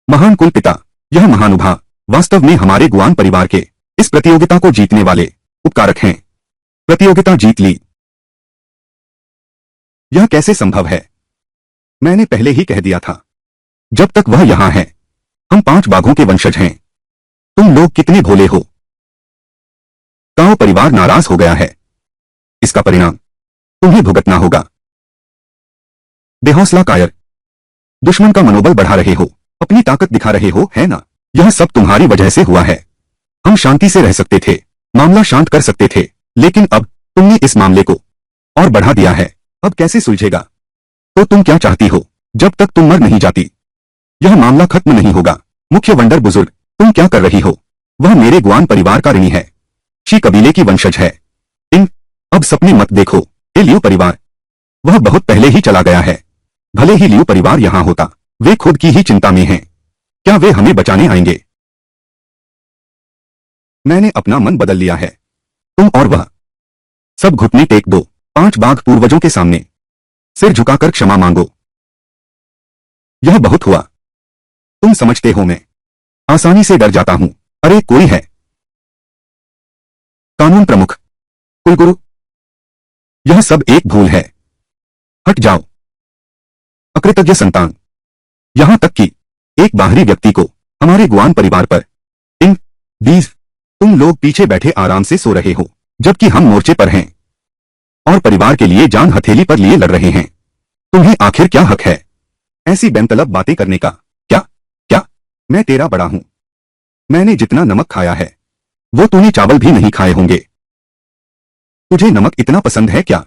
महान कुल पिता, यह महानुभाव वास्तव में हमारे गुआन परिवार के इस प्रतियोगिता को जीतने वाले उपकारक हैं। प्रतियोगिता जीत ली। यह कैसे संभव है? मैंने पहले ही कह दिया था। जब तक वह यहां है, हम 5 बाघों के वंशज हैं। तुम लोग कितने भोले हो। काओ परिवार नाराज हो गया है। इसका परिणाम तुम्हें भुगतना होगा। बेहौसला कायर, दुश्मन का मनोबल बढ़ा रहे हो, अपनी ताकत दिखा रहे हो, है ना? यह सब तुम्हारी वजह से हुआ है। हम शांति से रह सकते थे, मामला शांत कर सकते थे, लेकिन अब तुमने इस मामले को और बढ़ा दिया है। अब कैसे सुलझेगा? तो तुम क्या चाहती हो? जब तक तुम मर नहीं जाती, यह मामला खत्म नहीं होगा। मुख्य वंडर बुजुर्ग, तुम क्या कर रही हो? वह मेरे गुआन परिवार का ऋणी है, शी कबीले की वंशज है। अब सपने मत देखो। ए लियू परिवार, वह बहुत पहले ही चला गया है। भले ही लियू परिवार यहां होता, वे खुद की ही चिंता में हैं। क्या वे हमें बचाने आएंगे? मैंने अपना मन बदल लिया है। तुम और वह सब घुटने टेक दो। 5 बाघ पूर्वजों के सामने सिर झुकाकर क्षमा मांगो। यह बहुत हुआ। तुम समझते हो मैं आसानी से डर जाता हूं। अरे कोई है? कानून प्रमुख, कुलगुरु, यह सब एक भूल है। हट जाओ, अकृतज्ञ संतान। यहां तक कि एक बाहरी व्यक्ति को हमारे गुआन परिवार पर इन बीज, तुम लोग पीछे बैठे आराम से सो रहे हो, जबकि हम मोर्चे पर हैं और परिवार के लिए जान हथेली पर लिए लड़ रहे हैं। तुम्हें आखिर क्या हक है ऐसी बेमतलब बातें करने का? क्या क्या मैं तेरा बड़ा हूं? मैंने जितना नमक खाया है, वो तूने चावल भी नहीं खाए होंगे। तुझे नमक इतना पसंद है क्या?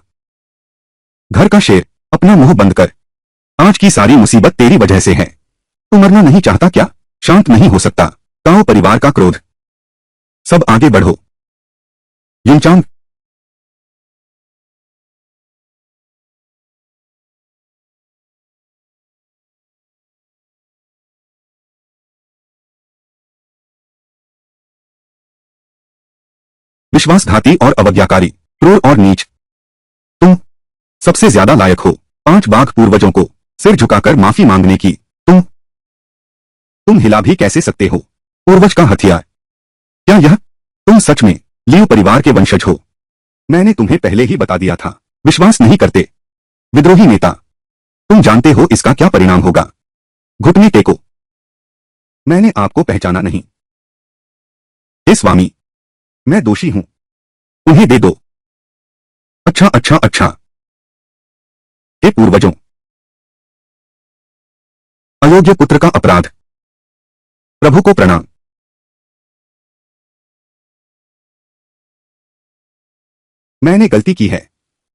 घर का शेर, अपना मुंह बंद कर। आज की सारी मुसीबत तेरी वजह से है। तू मरना नहीं चाहता क्या? शांत नहीं हो सकता। काओ परिवार का क्रोध। सब आगे बढ़ो। युनचांग, विश्वासघाती और अवज्ञाकारी, क्रूर और नीच, तुम सबसे ज्यादा लायक हो 5 बाघ पूर्वजों को सिर झुकाकर माफी मांगने की। तुम हिला भी कैसे सकते हो पूर्वज का हथियार? क्या यह तुम सच में लियू परिवार के वंशज हो? मैंने तुम्हें पहले ही बता दिया था। विश्वास नहीं करते? विद्रोही नेता, तुम जानते हो इसका क्या परिणाम होगा। घुटने टेको। मैंने आपको पहचाना नहीं। हे स्वामी, मैं दोषी हूं, उन्हें दे दो। अच्छा अच्छा अच्छा। हे पूर्वजों, अयोग्य पुत्र का अपराध। प्रभु को प्रणाम। मैंने गलती की है।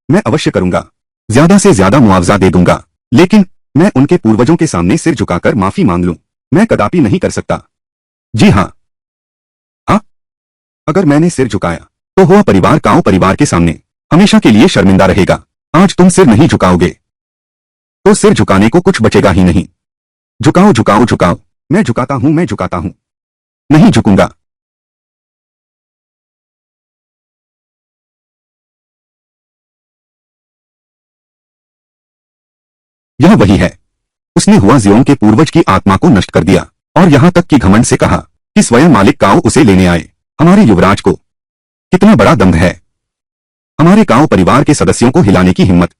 मैं अवश्य करूंगा। ज्यादा से ज्यादा मुआवजा दे दूंगा, लेकिन मैं उनके पूर्वजों के सामने सिर झुकाकर माफी मांग लूं, मैं कदापि नहीं कर सकता। जी हाँ। हाँ, अगर मैंने सिर झुकाया तो वह परिवार काओ परिवार के सामने हमेशा के लिए शर्मिंदा रहेगा। आज तुम सिर नहीं झुकाओगे तो सिर झुकाने को कुछ बचेगा ही नहीं। झुकाओ झुकाओ झुकाओ। मैं झुकाता हूं, मैं झुकाता हूं। नहीं झुकूंगा। यह वही है। उसने हुआजियों के पूर्वज की आत्मा को नष्ट कर दिया और यहां तक कि घमंड से कहा कि स्वयं मालिक काओ उसे लेने आए। हमारे युवराज को कितना बड़ा दम्भ है। हमारे काओ परिवार के सदस्यों को हिलाने की हिम्मत।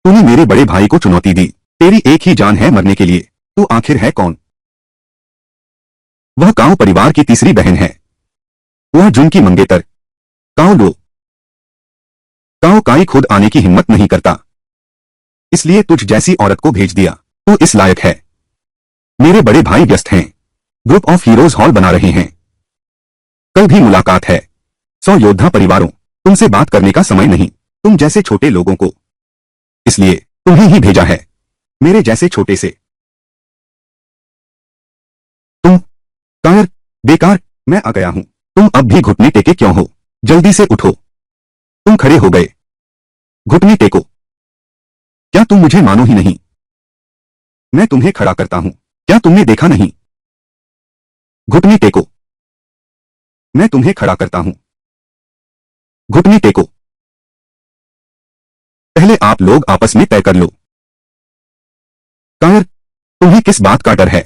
तूने मेरे बड़े भाई को चुनौती दी। तेरी एक ही जान है मरने के लिए। तू आखिर है कौन? वह काओ परिवार की तीसरी बहन है। वह जुन की मंगेतर काओ लो। काओ काई खुद आने की हिम्मत नहीं करता, इसलिए तुझ जैसी औरत को भेज दिया। तू इस लायक है। मेरे बड़े भाई व्यस्त हैं, ग्रुप ऑफ हीरोज हॉल बना रहे हैं। कल भी मुलाकात है। 100 योद्धा परिवारों, तुमसे बात करने का समय नहीं, तुम जैसे छोटे लोगों को। इसलिए तुम्हें ही भेजा है, मेरे जैसे छोटे से। तुम कायर, बेकार। मैं आ गया हूं। तुम अब भी घुटने टेके क्यों हो? जल्दी से उठो। तुम खड़े हो गए। घुटने टेको। क्या तुम मुझे मानो ही नहीं? मैं तुम्हें खड़ा करता हूं। क्या तुमने देखा नहीं? घुटने टेको। मैं तुम्हें खड़ा करता हूं। घुटने टेको। पहले आप लोग आपस में तय कर लो। कायर, तुम्हें किस बात का डर है?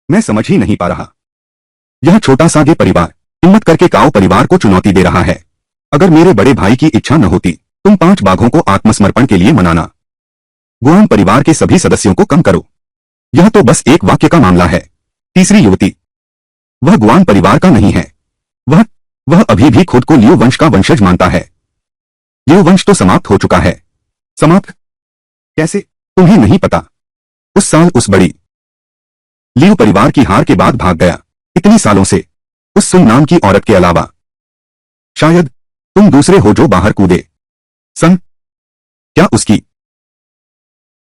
मैं समझ ही नहीं पा रहा। यह छोटा सा गे परिवार हिम्मत करके काओ परिवार को चुनौती दे रहा है। अगर मेरे बड़े भाई की इच्छा न होती, तुम 5 बाघों को आत्मसमर्पण के लिए मनाना। गुआन परिवार के सभी सदस्यों को कम करो। यह तो बस एक वाक्य का मामला है। तीसरी युवती, वह गुआन परिवार का नहीं है। वह अभी भी खुद को लियो वंश का वंशज मानता है। लियो वंश तो समाप्त हो चुका है। समाप्त कैसे? तुम्हें नहीं पता। उस साल उस बड़ी लियो परिवार की हार के बाद भाग गया। इतनी सालों से उस सुन नाम की औरत के अलावा। शायद तुम दूसरे हो जो बाहर कूदे। सन? क्या उसकी?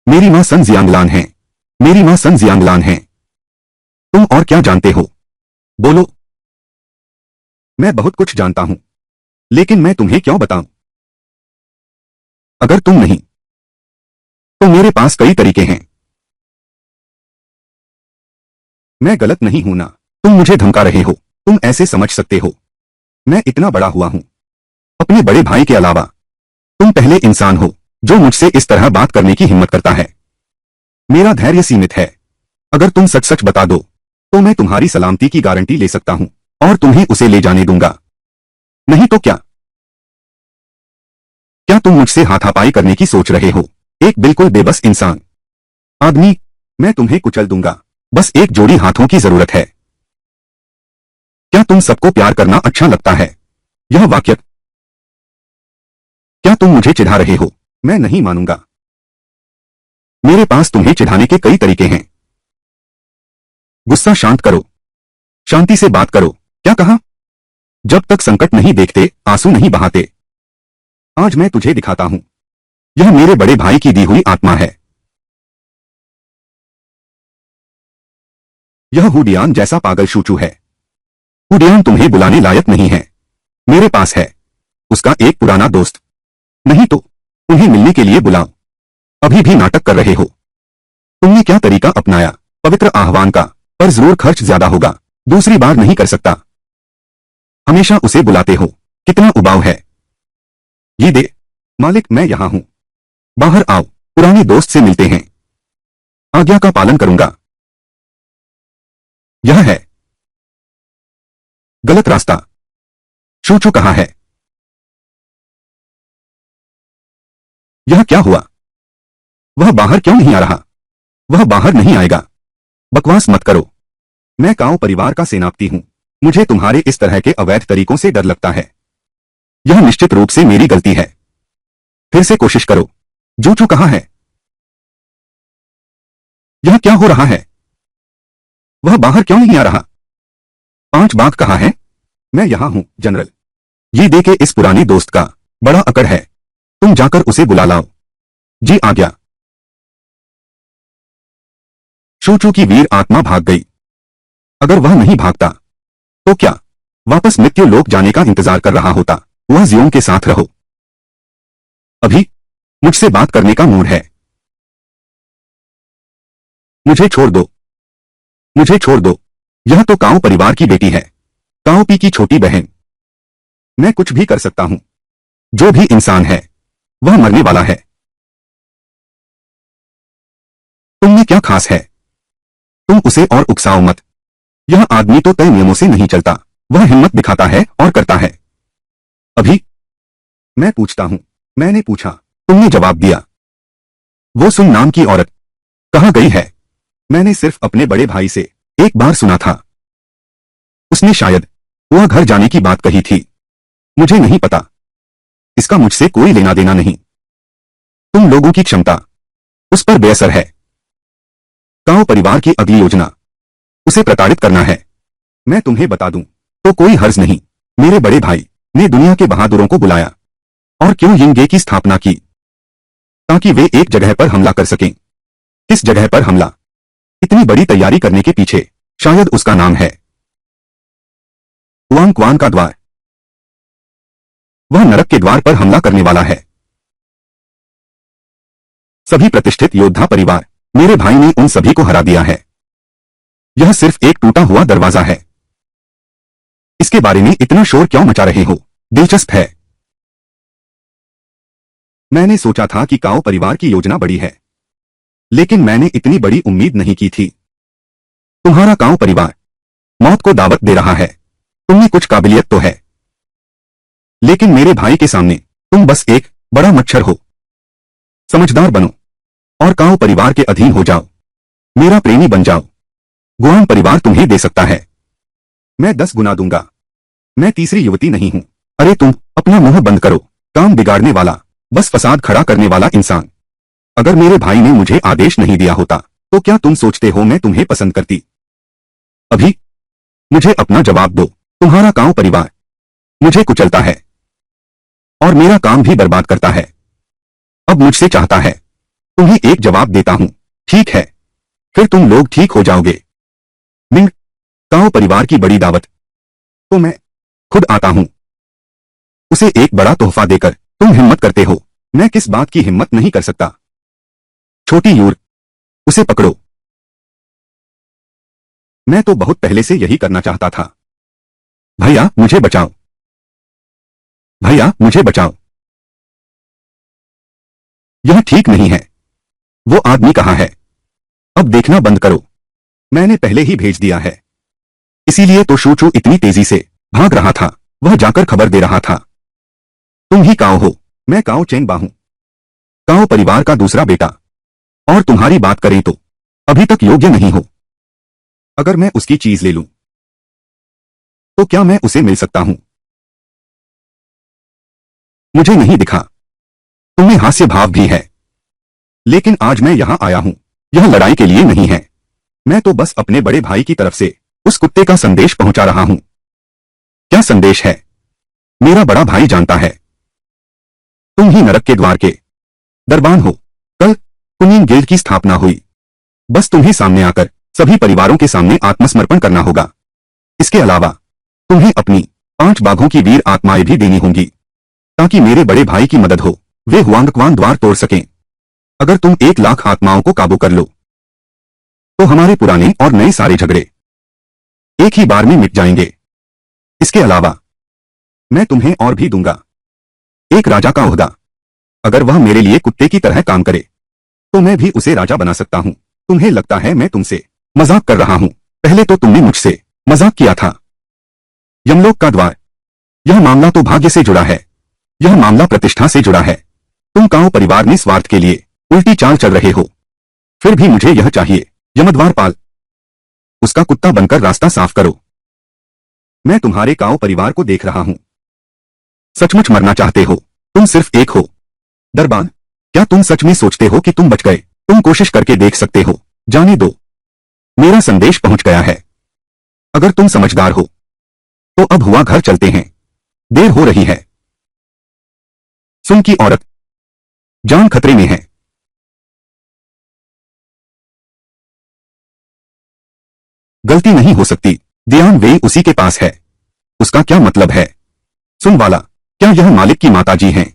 मेरी मां सन जियांगलान है। मेरी मां सन जियांगलान है। तुम और क्या जानते हो? बोलो। मैं बहुत कुछ जानता हूं, लेकिन मैं तुम्हें क्यों बताऊं? अगर तुम नहीं, तो मेरे पास कई तरीके हैं। मैं गलत नहीं हूं ना? तुम मुझे धमका रहे हो। तुम ऐसे समझ सकते हो। मैं इतना बड़ा हुआ हूं। अपने बड़े भाई के अलावा तुम पहले इंसान हो जो मुझसे इस तरह बात करने की हिम्मत करता है। मेरा धैर्य सीमित है। अगर तुम सच सच बता दो तो मैं तुम्हारी सलामती की गारंटी ले सकता हूं और तुम्हें उसे ले जाने दूंगा। नहीं तो क्या? क्या तुम मुझसे हाथापाई करने की सोच रहे हो? एक बिल्कुल बेबस इंसान आदमी। मैं तुम्हें कुचल दूंगा। बस एक जोड़ी हाथों की जरूरत है। क्या तुम सबको प्यार करना अच्छा लगता है? यह वाक्य। क्या तुम मुझे चिढ़ा रहे हो? मैं नहीं मानूंगा। मेरे पास तुम्हें चिढ़ाने के कई तरीके हैं। गुस्सा शांत करो। शांति से बात करो। क्या कहा? जब तक संकट नहीं देखते आंसू नहीं बहाते। आज मैं तुझे दिखाता हूं। यह मेरे बड़े भाई की दी हुई आत्मा है। यह हुडियान जैसा पागल शूचू है। हुडियान तुम्हें बुलाने लायक नहीं है। मेरे पास है उसका एक पुराना दोस्त। नहीं तो उन्हें मिलने के लिए बुलाओ। अभी भी नाटक कर रहे हो। तुमने क्या तरीका अपनाया? पवित्र आह्वान का, पर जरूर खर्च ज्यादा होगा। दूसरी बार नहीं कर सकता। हमेशा उसे बुलाते हो। कितना उबाऊ है। ये दे। मालिक, मैं यहां हूं। बाहर आओ। पुराने दोस्त से मिलते हैं। आज्ञा का पालन करूंगा। यह है गलत रास्ता। शूचू कहाँ है? यह क्या हुआ? वह बाहर क्यों नहीं आ रहा? वह बाहर नहीं आएगा। बकवास मत करो। मैं काओ परिवार का सेनापति हूं। मुझे तुम्हारे इस तरह के अवैध तरीकों से डर लगता है। यह निश्चित रूप से मेरी गलती है। फिर से कोशिश करो। जूचू कहाँ है? यह क्या हो रहा है? वह बाहर क्यों नहीं आ रहा? 5 बाघ कहाँ है? मैं यहां हूं जनरल। ये देखे इस पुराने दोस्त का बड़ा अकड़ है। तुम जाकर उसे बुला लाओ। जी आज्ञा। शूचू की वीर आत्मा भाग गई। अगर वह नहीं भागता तो क्या वापस मृत्यु लोक जाने का इंतजार कर रहा होता? वह जियोंग के साथ रहो। अभी मुझसे बात करने का मूड है। मुझे छोड़ दो, मुझे छोड़ दो। यह तो काओ परिवार की बेटी है, काओ पी की छोटी बहन। मैं कुछ भी कर सकता हूं। जो भी इंसान है वह मरने वाला है। तुम में क्या खास है? तुम उसे और उकसाओ मत। यह आदमी तो तय नियमों से नहीं चलता। वह हिम्मत दिखाता है और करता है। अभी मैं पूछता हूं। मैंने पूछा, तुमने जवाब दिया। वो सुन नाम की औरत कहां गई है? मैंने सिर्फ अपने बड़े भाई से एक बार सुना था। उसने शायद वह घर जाने की बात कही थी। मुझे नहीं पता। इसका मुझसे कोई लेना देना नहीं। तुम लोगों की क्षमता उस पर बेअसर है। काओ परिवार की अगली योजना उसे प्रताड़ित करना है। मैं तुम्हें बता दूं तो कोई हर्ज नहीं। मेरे बड़े भाई ने दुनिया के बहादुरों को बुलाया और क्यों यिंगे की स्थापना की, ताकि वे एक जगह पर हमला कर सकें। किस जगह पर हमला? इतनी बड़ी तैयारी करने के पीछे शायद उसका नाम है हुआंग क्वान का द्वार। वह नरक के द्वार पर हमला करने वाला है। सभी प्रतिष्ठित योद्धा परिवार, मेरे भाई ने उन सभी को हरा दिया है। यह सिर्फ एक टूटा हुआ दरवाजा है। इसके बारे में इतना शोर क्यों मचा रहे हो? दिलचस्प है। मैंने सोचा था कि काओ परिवार की योजना बड़ी है, लेकिन मैंने इतनी बड़ी उम्मीद नहीं की थी। तुम्हारा काओ परिवार मौत को दावत दे रहा है। तुमने कुछ काबिलियत तो है, लेकिन मेरे भाई के सामने तुम बस एक बड़ा मच्छर हो। समझदार बनो और काओ परिवार के अधीन हो जाओ। मेरा प्रेमी बन जाओ। गुआंग परिवार तुम्हें दे सकता है। मैं 10 गुना दूंगा। मैं तीसरी युवती नहीं हूं। अरे तुम अपना मुंह बंद करो। काम बिगाड़ने वाला, बस फसाद खड़ा करने वाला इंसान। अगर मेरे भाई ने मुझे आदेश नहीं दिया होता तो क्या तुम सोचते हो मैं तुम्हें पसंद करती? अभी मुझे अपना जवाब दो। तुम्हारा काओ परिवार मुझे कुचलता है और मेरा काम भी बर्बाद करता है। अब मुझसे चाहता है तुम्हें एक जवाब देता हूं। ठीक है, फिर तुम लोग ठीक हो जाओगे। मिंग, काओ परिवार की बड़ी दावत तो मैं खुद आता हूं। उसे एक बड़ा तोहफा देकर तुम हिम्मत करते हो। मैं किस बात की हिम्मत नहीं कर सकता? छोटी यूर, उसे पकड़ो। मैं तो बहुत पहले से यही करना चाहता था। भैया मुझे बचाओ, भैया मुझे बचाओ। यह ठीक नहीं है। वो आदमी कहां है? अब देखना बंद करो। मैंने पहले ही भेज दिया है। इसीलिए तो शूचू इतनी तेजी से भाग रहा था। वह जाकर खबर दे रहा था। तुम ही काओ हो। मैं काओ चेंगबा हूं, काओ परिवार का दूसरा बेटा। और तुम्हारी बात करें तो अभी तक योग्य नहीं हो। अगर मैं उसकी चीज ले लूं तो क्या मैं उसे मिल सकता हूं? मुझे नहीं दिखा। तुम्हें हास्य भाव भी है, लेकिन आज मैं यहां आया हूं यह लड़ाई के लिए नहीं है। मैं तो बस अपने बड़े भाई की तरफ से उस कुत्ते का संदेश पहुंचा रहा हूं। क्या संदेश है? मेरा बड़ा भाई जानता है तुम ही नरक के द्वार के दरबान हो। कल कुनिंग गिल्ड की स्थापना हुई। बस तुम्हें सामने आकर सभी परिवारों के सामने आत्मसमर्पण करना होगा। इसके अलावा तुम्हें अपनी 5 बाघों की वीर आत्माएं भी देनी होंगी, ताकि मेरे बड़े भाई की मदद हो, वे हुआंगक्वान द्वार तोड़ सकें। अगर तुम 1 लाख आत्माओं को काबू कर लो तो हमारे पुराने और नए सारे झगड़े एक ही बार में मिट जाएंगे। इसके अलावा मैं तुम्हें और भी दूंगा, एक राजा का ओहदा। अगर वह मेरे लिए कुत्ते की तरह काम करे तो मैं भी उसे राजा बना सकता हूं। तुम्हें लगता है मैं तुमसे मजाक कर रहा हूं? पहले तो तुमने मुझसे मजाक किया था। यमलोक का द्वार, यह मामला तो भाग्य से जुड़ा है। यह मामला प्रतिष्ठा से जुड़ा है। तुम काओ परिवार में स्वार्थ के लिए उल्टी चाल चल रहे हो। फिर भी मुझे यह चाहिए, यमद्वार पाल, उसका कुत्ता बनकर रास्ता साफ करो। मैं तुम्हारे काओ परिवार को देख रहा हूं। सचमुच मरना चाहते हो? तुम सिर्फ एक हो। दरबान, क्या तुम सच में सोचते हो कि तुम बच गए? तुम कोशिश करके देख सकते हो। जाने दो, मेरा संदेश पहुंच गया है। अगर तुम समझदार हो तो अब हुआ घर चलते हैं, देर हो रही है। सुन की औरत, जान खतरे में है। गलती नहीं हो सकती, ध्यान वे उसी के पास है। उसका क्या मतलब है? सुन वाला, क्या यह मालिक की माताजी हैं?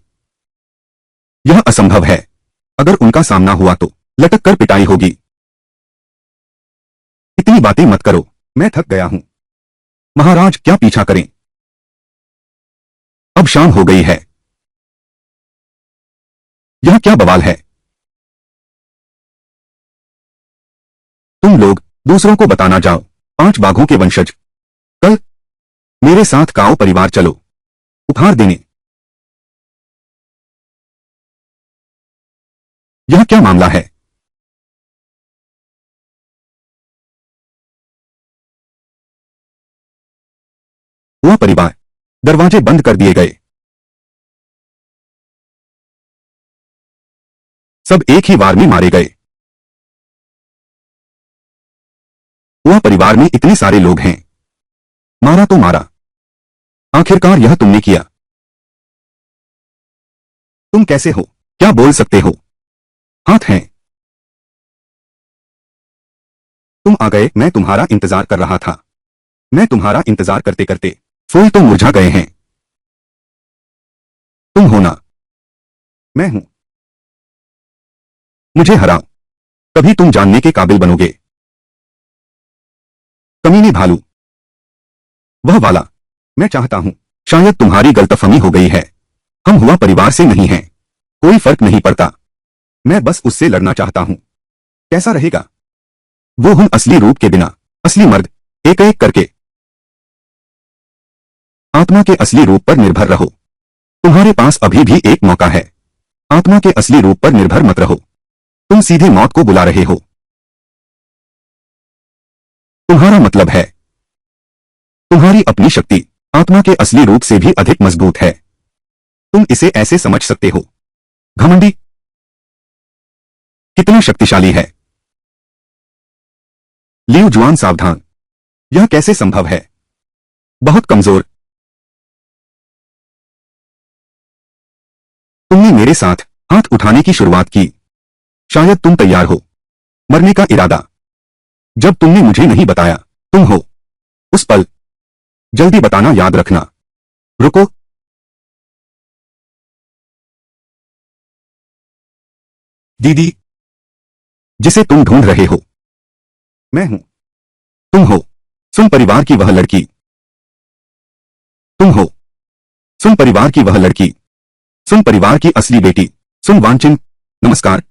यह असंभव है। अगर उनका सामना हुआ तो लटक कर पिटाई होगी। इतनी बातें मत करो, मैं थक गया हूं। महाराज क्या पीछा करें? अब शाम हो गई है। यह क्या बवाल है? तुम लोग दूसरों को बताना जाओ, 5 बाघों के वंशज, कल मेरे साथ काओ परिवार चलो, उपहार देने। यह क्या मामला है? हुआ परिवार, दरवाजे बंद कर दिए गए। सब एक ही वार में मारे गए। हुआ परिवार में इतने सारे लोग हैं। मारा तो मारा, आखिरकार यह तुमने किया। तुम कैसे हो? क्या बोल सकते हो? हाथ हैं। तुम आ गए, मैं तुम्हारा इंतजार कर रहा था। मैं तुम्हारा इंतजार करते करते फूल तो मुरझा गए हैं। तुम हो ना? मैं हूं। मुझे हराओ, तभी तुम जानने के काबिल बनोगे। कमीने भालू, वह वाला, मैं चाहता हूं। शायद तुम्हारी गलतफहमी हो गई है। हम हुआ परिवार से नहीं हैं। कोई फर्क नहीं पड़ता। मैं बस उससे लड़ना चाहता हूं। कैसा रहेगा? वो हम असली रूप के बिना, असली मर्द, एक एक करके। आत्मा के असली रूप पर निर्भर रहो। तुम्हारे पास अभी भी एक मौका है। आत्मा के असली रूप पर निर्भर मत रहो। तुम सीधे मौत को बुला रहे हो। तुम्हारा मतलब है तुम्हारी अपनी शक्ति आत्मा के असली रूप से भी अधिक मजबूत है। तुम इसे ऐसे समझ सकते हो। घमंडी, कितना शक्तिशाली है। लियू जुआन सावधान, यह कैसे संभव है? बहुत कमजोर। तुमने मेरे साथ हाथ उठाने की शुरुआत की। शायद तुम तैयार हो। मरने का इरादा। जब तुमने मुझे नहीं बताया तुम हो, उस पल। जल्दी बताना याद रखना। रुको। दीदी, जिसे तुम ढूंढ रहे हो, मैं हूं। तुम हो सुन परिवार की वह लड़की। तुम हो सुन परिवार की वह लड़की। सुन परिवार की असली बेटी। सुन वांचिन, नमस्कार।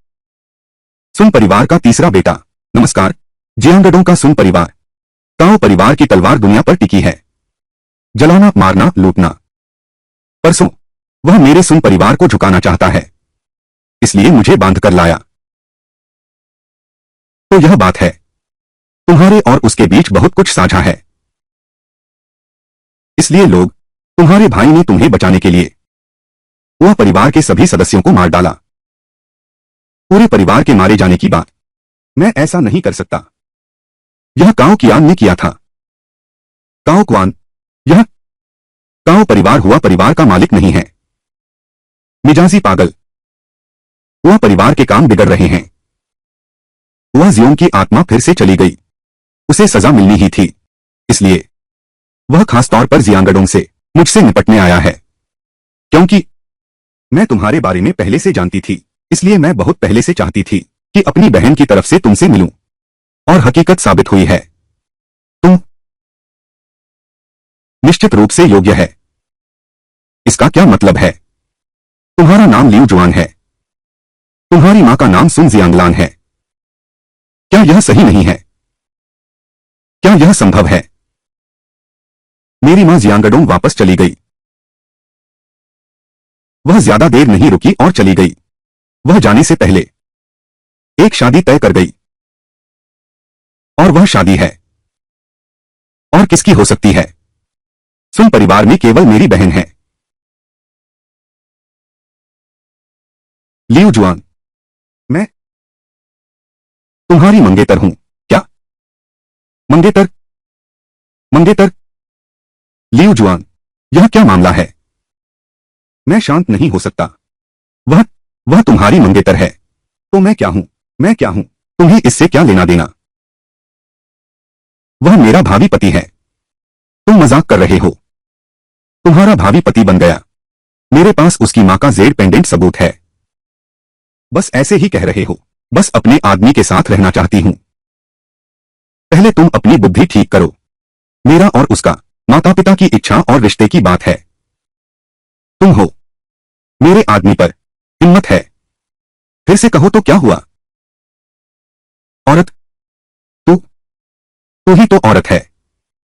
सुन परिवार का तीसरा बेटा, नमस्कार। जियांगडों का सुन परिवार। ताओ परिवार की तलवार दुनिया पर टिकी है। जलाना, मारना, लूटना। परसों वह मेरे सुन परिवार को झुकाना चाहता है, इसलिए मुझे बांध कर लाया। तो यह बात है, तुम्हारे और उसके बीच बहुत कुछ साझा है। इसलिए लोग, तुम्हारे भाई ने तुम्हें बचाने के लिए वह परिवार के सभी सदस्यों को मार डाला। पूरे परिवार के मारे जाने की बात, मैं ऐसा नहीं कर सकता। यह काओ कियान ने किया था। काओ क्वान, यह काओ परिवार हुआ परिवार का मालिक नहीं है। मिजाजी पागल, वह परिवार के काम बिगड़ रहे हैं। वह जियोंग की आत्मा फिर से चली गई। उसे सजा मिलनी ही थी, इसलिए वह खासतौर पर जियांगडोंग से मुझसे निपटने आया है। क्योंकि मैं तुम्हारे बारे में पहले से जानती थी, इसलिए मैं बहुत पहले से चाहती थी कि अपनी बहन की तरफ से तुमसे मिलूं। और हकीकत साबित हुई है, तुम निश्चित रूप से योग्य है। इसका क्या मतलब है? तुम्हारा नाम लियू जुआन है। तुम्हारी मां का नाम सुन जियांगलान है। क्या यह सही नहीं है? क्या यह संभव है? मेरी मां जियांगडोंग वापस चली गई। वह ज्यादा देर नहीं रुकी और चली गई। वह जाने से पहले एक शादी तय कर गई। और वह शादी है, और किसकी हो सकती है? सुन परिवार में केवल मेरी बहन है। लियू जुआन, मैं तुम्हारी मंगेतर हूं क्या? मंगेतर? मंगेतर? लियू जुआन, यह क्या मामला है? मैं शांत नहीं हो सकता। वह वह तुम्हारी मंगेतर है। तो मैं क्या हूं? मैं क्या हूं? तुम्हें इससे क्या लेना देना? वह मेरा भावी पति है। तुम मजाक कर रहे हो। तुम्हारा भावी पति बन गया। मेरे पास उसकी मां का जेड पेंडेंट सबूत है। बस ऐसे ही कह रहे हो। बस अपने आदमी के साथ रहना चाहती हूं। पहले तुम अपनी बुद्धि ठीक करो। मेरा और उसका माता पिता की इच्छा और रिश्ते की बात है। तुम हो। मेरे आदमी पर हिम्मत है। फिर से कहो तो क्या हुआ? औरत? तू तू ही तो औरत है।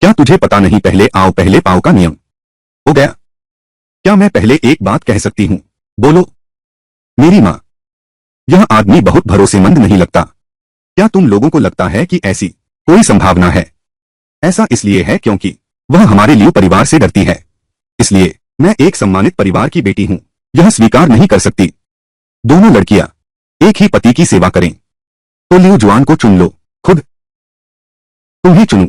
क्या तुझे पता नहीं पहले आओ पहले पाओ का नियम? हो गया। क्या मैं पहले एक बात कह सकती हूं? बोलो। मेरी मां, यह आदमी बहुत भरोसेमंद नहीं लगता। क्या तुम लोगों को लगता है कि ऐसी कोई संभावना है? ऐसा इसलिए है क्योंकि वह हमारे लिए परिवार से डरती है। इसलिए मैं एक सम्मानित परिवार की बेटी हूं। यह स्वीकार नहीं कर सकती। दोनों लड़कियां एक ही पति की सेवा करें। तो लियो जुआन को चुन लो। खुद तुम्हें चुनूं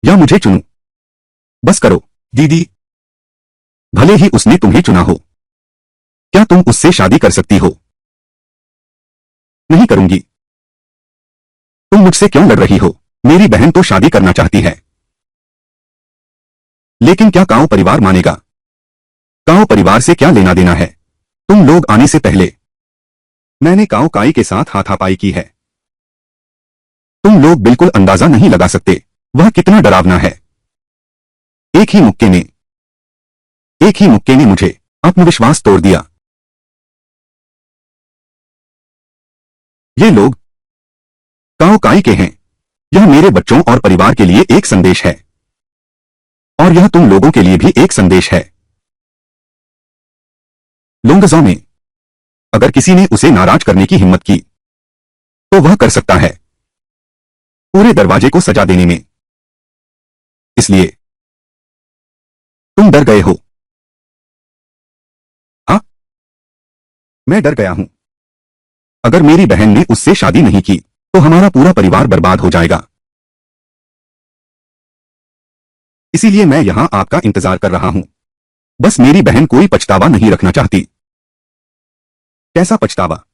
या मुझे चुनूं? बस करो। दीदी, भले ही उसने तुम्हें चुना हो, क्या तुम उससे शादी कर सकती हो? नहीं करूंगी। तुम मुझसे क्यों लड़ रही हो? मेरी बहन तो शादी करना चाहती है। लेकिन क्या काओ परिवार मानेगा? काओ परिवार से क्या लेना देना है? तुम लोग आने से पहले मैंने काओ काई के साथ हाथापाई की है। तुम लोग बिल्कुल अंदाजा नहीं लगा सकते वह कितना डरावना है। एक ही मुक्के ने एक ही मुक्के ने मुझे आत्मविश्वास तोड़ दिया। ये लोग काओ काई के हैं। यह मेरे बच्चों और परिवार के लिए एक संदेश है। और यह तुम लोगों के लिए भी एक संदेश है। लोंगजो में अगर किसी ने उसे नाराज करने की हिम्मत की तो वह कर सकता है, पूरे दरवाजे को सजा देने में। इसलिए तुम डर गए हो। हाँ, मैं डर गया हूं। अगर मेरी बहन ने उससे शादी नहीं की तो हमारा पूरा परिवार बर्बाद हो जाएगा। इसीलिए मैं यहां आपका इंतजार कर रहा हूं। बस मेरी बहन कोई पछतावा नहीं रखना चाहती। कैसा पछतावा?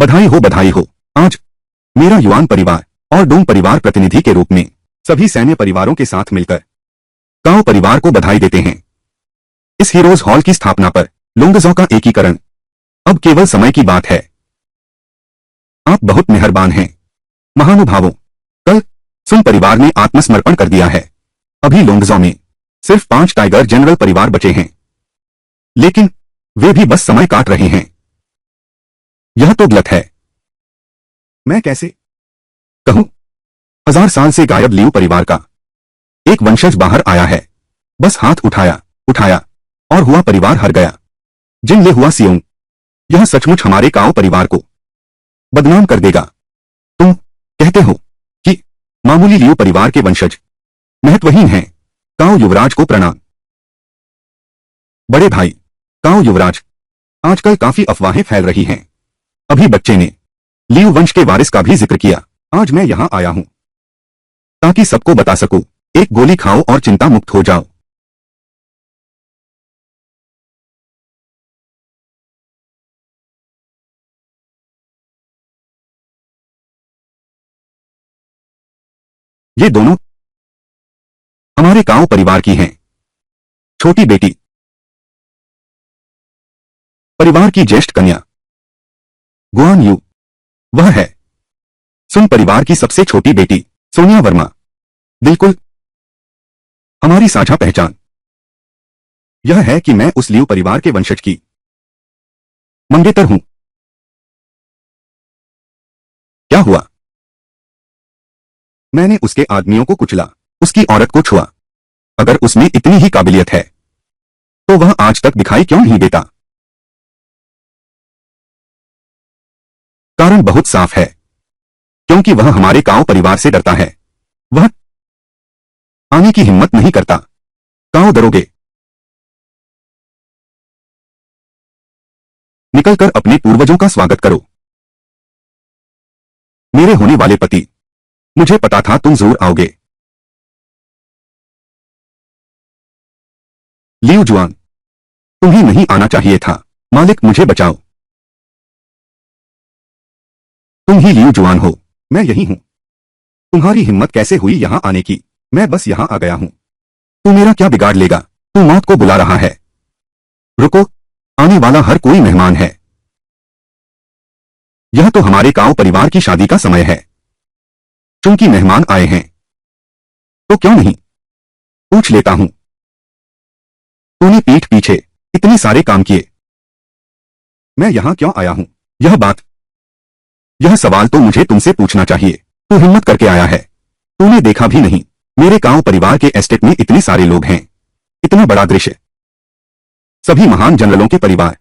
बधाई हो। आज मेरा युआन परिवार और डोंग परिवार प्रतिनिधि के रूप में सभी सैन्य परिवारों के साथ मिलकर काओ परिवार को बधाई देते हैं। इस हीरोज हॉल की स्थापना पर लोंगजो का एकीकरण अब केवल समय की बात है। आप बहुत मेहरबान हैं महानुभावों। कल सुन परिवार ने आत्मसमर्पण कर दिया है। अभी लोंगजो में सिर्फ 5 टाइगर जनरल परिवार बचे हैं, लेकिन वे भी बस समय काट रहे हैं। यह तो गलत है। मैं कैसे कहूं? 1000 साल से गायब लियू परिवार का एक वंशज बाहर आया है। बस हाथ उठाया और हुआ परिवार हर गया। जिन ले हुआ सियोंग, यह सचमुच हमारे काओ परिवार को बदनाम कर देगा। तुम कहते हो कि मामूली लियू परिवार के वंशज महत्वहीन हैं। काओ युवराज को प्रणाम। बड़े भाई काओ युवराज, आजकल काफी अफवाहें फैल रही हैं। अभी बच्चे ने लियू वंश के वारिस का भी जिक्र किया। आज मैं यहां आया हूं ताकि सबको बता सकूं। एक गोली खाओ और चिंता मुक्त हो जाओ। ये दोनों हमारे काओ परिवार की हैं। छोटी बेटी परिवार की ज्येष्ठ कन्या गुआन यू, वह है सुन परिवार की सबसे छोटी बेटी सोनिया वर्मा। बिल्कुल हमारी साझा पहचान यह है कि मैं उस लियू परिवार के वंशज की मंगेतर हूं। क्या हुआ? मैंने उसके आदमियों को कुचला, उसकी औरत को छुआ। अगर उसमें इतनी ही काबिलियत है तो वह आज तक दिखाई क्यों नहीं देता? कारण बहुत साफ है, क्योंकि वह हमारे काओ परिवार से डरता है। वह आने की हिम्मत नहीं करता। काओ दरोगे, निकलकर अपने पूर्वजों का स्वागत करो। मेरे होने वाले पति, मुझे पता था तुम जरूर आओगे। लियू जुआन, तुम्हें नहीं आना चाहिए था। मालिक मुझे बचाओ। तुम ही लियू जुआन हो। मैं यही हूं। तुम्हारी हिम्मत कैसे हुई यहां आने की? मैं बस यहां आ गया हूं। तू मेरा क्या बिगाड़ लेगा? तू मौत को बुला रहा है। रुको, आने वाला हर कोई मेहमान है। यह तो हमारे काओ परिवार की शादी का समय है। चूंकि मेहमान आए हैं तो क्यों नहीं पूछ लेता हूं। तूने पीठ पीछे इतने सारे काम किए, मैं यहां क्यों आया हूं? यह सवाल तो मुझे तुमसे पूछना चाहिए। तू हिम्मत करके आया है। तूने देखा भी नहीं, मेरे काओ परिवार के एस्टेट में इतने सारे लोग हैं। इतना बड़ा दृश्य, सभी महान जनरलों के परिवार,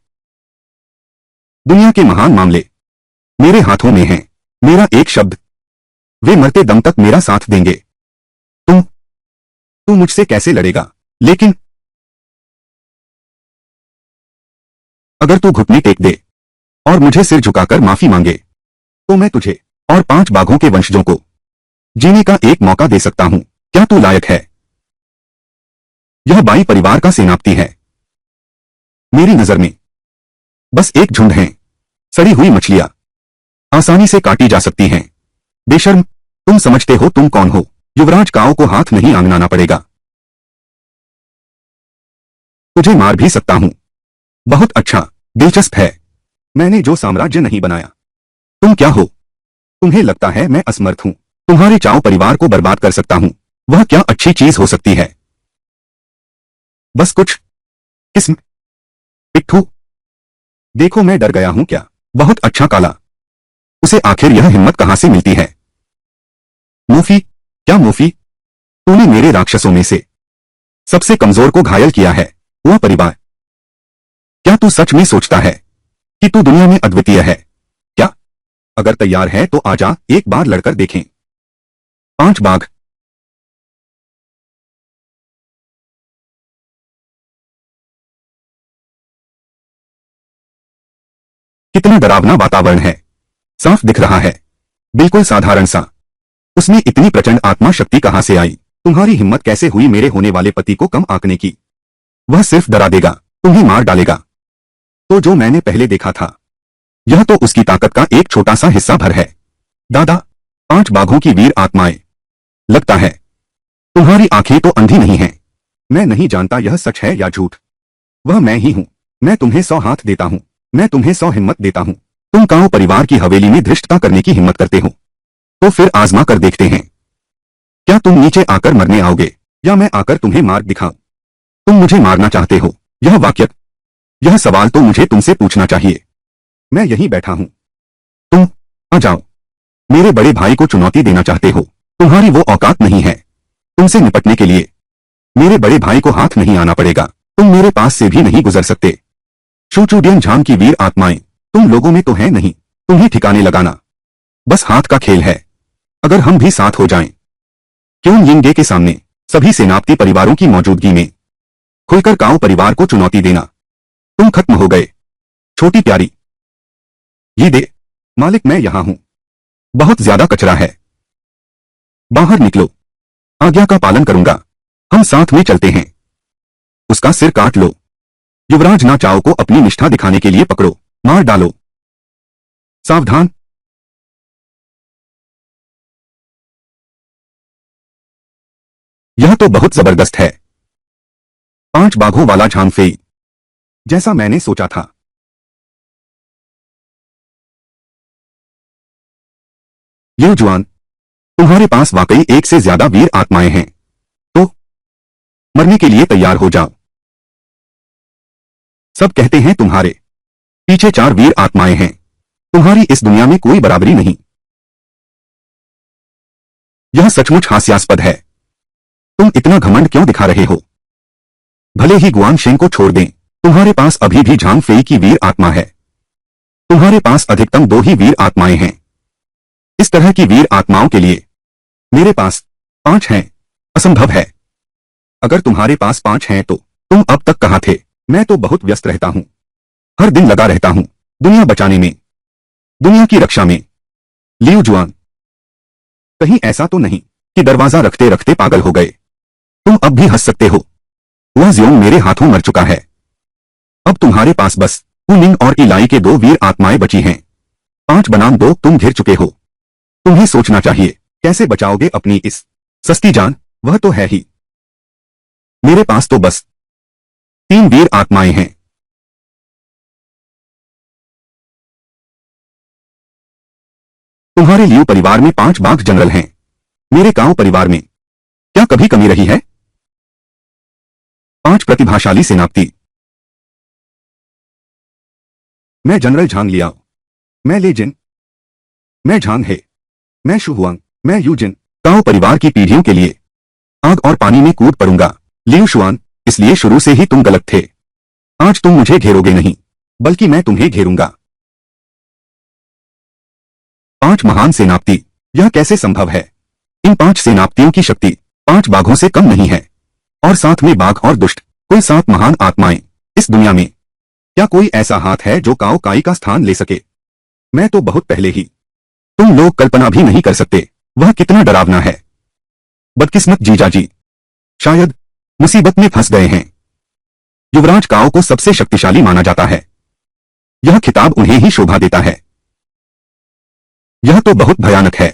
दुनिया के महान मामले मेरे हाथों में हैं। मेरा एक शब्द, वे मरते दम तक मेरा साथ देंगे। तू मुझसे कैसे लड़ेगा? लेकिन अगर तू घुटने टेक दे और मुझे सिर झुकाकर माफी मांगे तो मैं तुझे और 5 बाघों के वंशजों को जीने का एक मौका दे सकता हूं। क्या तू लायक है? यह बाई परिवार का सेनापति है। मेरी नजर में बस एक झुंड है, सड़ी हुई मछलियां, आसानी से काटी जा सकती हैं। बेशर्म, तुम समझते हो तुम कौन हो? युवराज काओ को हाथ नहीं आंगनाना पड़ेगा। तुझे मार भी सकता हूं। बहुत अच्छा, दिलचस्प है। मैंने जो साम्राज्य नहीं बनाया। तुम क्या हो? तुम्हें लगता है मैं असमर्थ हूं? तुम्हारे चाओ परिवार को बर्बाद कर सकता हूं। वह क्या अच्छी चीज हो सकती है? बस कुछ किस्म पिट्ठू। देखो मैं डर गया हूं क्या? बहुत अच्छा काला, उसे आखिर यह हिम्मत कहां से मिलती है? मोफी, क्या मोफी? तूने मेरे राक्षसों में से सबसे कमजोर को घायल किया है। वह परिवार, क्या तू सच में सोचता है कि तू दुनिया में अद्वितीय है? क्या? अगर तैयार है तो आजा, एक बार लड़कर देखें। 5 बाघ। कितना डरावना वातावरण है। साफ दिख रहा है, बिल्कुल साधारण सा। उसमें इतनी प्रचंड आत्मा शक्ति कहां से आई? तुम्हारी हिम्मत कैसे हुई मेरे होने वाले पति को कम आंकने की? वह सिर्फ डरा देगा, तुम्हें मार डालेगा। तो जो मैंने पहले देखा था, यह तो उसकी ताकत का एक छोटा सा हिस्सा भर है। दादा, 5 बाघों की वीर आत्माएं। लगता है तुम्हारी आंखें तो अंधी नहीं हैं। मैं नहीं जानता यह सच है या झूठ। वह मैं ही हूं। मैं तुम्हें 100 हाथ देता हूं। मैं तुम्हें 100 हिम्मत देता हूं। तुम काओ परिवार की हवेली में धृष्टता करने की हिम्मत करते हो, तो फिर आजमा कर देखते हैं। क्या तुम नीचे आकर मरने आओगे या मैं आकर तुम्हें मार्ग दिखाऊं? तुम मुझे मारना चाहते हो? यह सवाल तो मुझे तुमसे पूछना चाहिए। मैं यहीं बैठा हूं। तुम आ जाओ। मेरे बड़े भाई को चुनौती देना चाहते हो? तुम्हारी वो औकात नहीं है। तुमसे निपटने के लिए मेरे बड़े भाई को हाथ नहीं आना पड़ेगा। तुम मेरे पास से भी नहीं गुजर सकते। शूचूडियन झाम की वीर आत्माएं, तुम लोगों में तो है नहीं। तुम्हें ठिकाने लगाना बस हाथ का खेल है। अगर हम भी साथ हो जाएं, क्यों यिंगे के सामने सभी सेनापति परिवारों की मौजूदगी में खुलकर काओ परिवार को चुनौती देना। तुम खत्म हो गए, छोटी प्यारी। ये दे मालिक, मैं यहां हूं। बहुत ज्यादा कचरा है। बाहर निकलो। आज्ञा का पालन करूंगा। हम साथ में चलते हैं। उसका सिर काट लो। युवराज ना चाओ को अपनी निष्ठा दिखाने के लिए पकड़ो, मार डालो। सावधान। यह तो बहुत जबरदस्त है। 5 बाघों वाला झांगफेई, जैसा मैंने सोचा था। लिu जुआन, तुम्हारे पास वाकई एक से ज्यादा वीर आत्माएं हैं, तो मरने के लिए तैयार हो जाओ। सब कहते हैं तुम्हारे पीछे 4 वीर आत्माएं हैं। तुम्हारी इस दुनिया में कोई बराबरी नहीं। यह सचमुच हास्यास्पद है। तुम इतना घमंड क्यों दिखा रहे हो? भले ही गुआन शेंग को छोड़ दें, तुम्हारे पास अभी भी झांग फेई की वीर आत्मा है। तुम्हारे पास अधिकतम 2 ही वीर आत्माएं हैं। इस तरह की वीर आत्माओं के लिए मेरे पास 5 हैं। असंभव है। अगर तुम्हारे पास 5 हैं तो तुम अब तक कहां थे? मैं तो बहुत व्यस्त रहता हूं। हर दिन लगा रहता हूं दुनिया बचाने में, दुनिया की रक्षा में। लिu जुआन, कहीं ऐसा तो नहीं कि दरवाजा रखते रखते पागल हो गए? तुम अब भी हंस सकते हो। वह ज़ियोंग मेरे हाथों मर चुका है। अब तुम्हारे पास बस हुनिंग और इलाई के 2 वीर आत्माएं बची हैं। 5 बनाम 2 तुम घिर चुके हो। तुम्हें सोचना चाहिए, कैसे बचाओगे अपनी इस सस्ती जान? वह तो है ही। मेरे पास तो बस 3 वीर आत्माएं हैं। तुम्हारे लिu परिवार में 5 बाघ जनरल हैं। मेरे काओ परिवार में क्या कभी कमी रही है? 5 प्रतिभाशाली सेनापति। मैं जनरल झांग लियाओ। मैं ले जिन। मैं झांग हे। मैं शुहुआंग। मैं यूजिन। काओ परिवार की पीढ़ियों के लिए आग और पानी में कूद पड़ूंगा। लिu शुआन, इसलिए शुरू से ही तुम गलत थे। आज तुम मुझे घेरोगे नहीं, बल्कि मैं तुम्हें घेरूंगा। 5 महान सेनापति, यह कैसे संभव है? इन 5 सेनापतियों की शक्ति 5 बाघों से कम नहीं है। और साथ में बाघ और दुष्ट, कुल 7 महान आत्माएं। इस दुनिया में क्या कोई ऐसा हाथ है जो काओ काई का स्थान ले सके? मैं तो बहुत पहले ही। तुम लोग कल्पना भी नहीं कर सकते वह कितना डरावना है। बदकिस्मत जीजाजी, शायद मुसीबत में फंस गए हैं। युवराज काओ को सबसे शक्तिशाली माना जाता है। यह खिताब उन्हें ही शोभा देता है। यह तो बहुत भयानक है।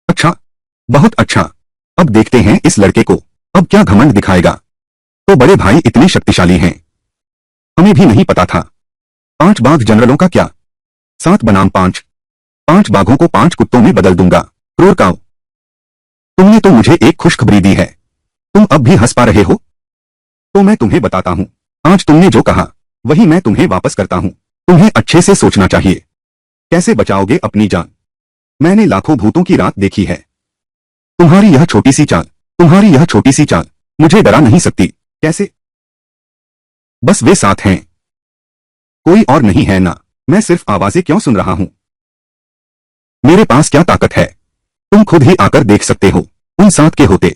अच्छा, बहुत अच्छा। अब देखते हैं इस लड़के को अब क्या घमंड दिखाएगा। तो बड़े भाई इतने शक्तिशाली हैं, हमें भी नहीं पता था। 5 बाघ जनरलों का क्या? 7 बनाम 5। 5 बाघों को 5 कुत्तों में बदल दूंगा। क्रूर काओ, तुमने तो मुझे एक खुशखबरी दी है। तुम अब भी हंस पा रहे हो? तो मैं तुम्हें बताता हूं। आज तुमने जो कहा वही मैं तुम्हें वापस करता हूं। तुम्हें अच्छे से सोचना चाहिए, कैसे बचाओगे अपनी जान। मैंने लाखों भूतों की रात देखी है। तुम्हारी यह छोटी सी चाल मुझे डरा नहीं सकती। कैसे? बस वे 7 हैं, कोई और नहीं है ना। मैं सिर्फ आवाजें क्यों सुन रहा हूं? मेरे पास क्या ताकत है, तुम खुद ही आकर देख सकते हो। उन 7 के होते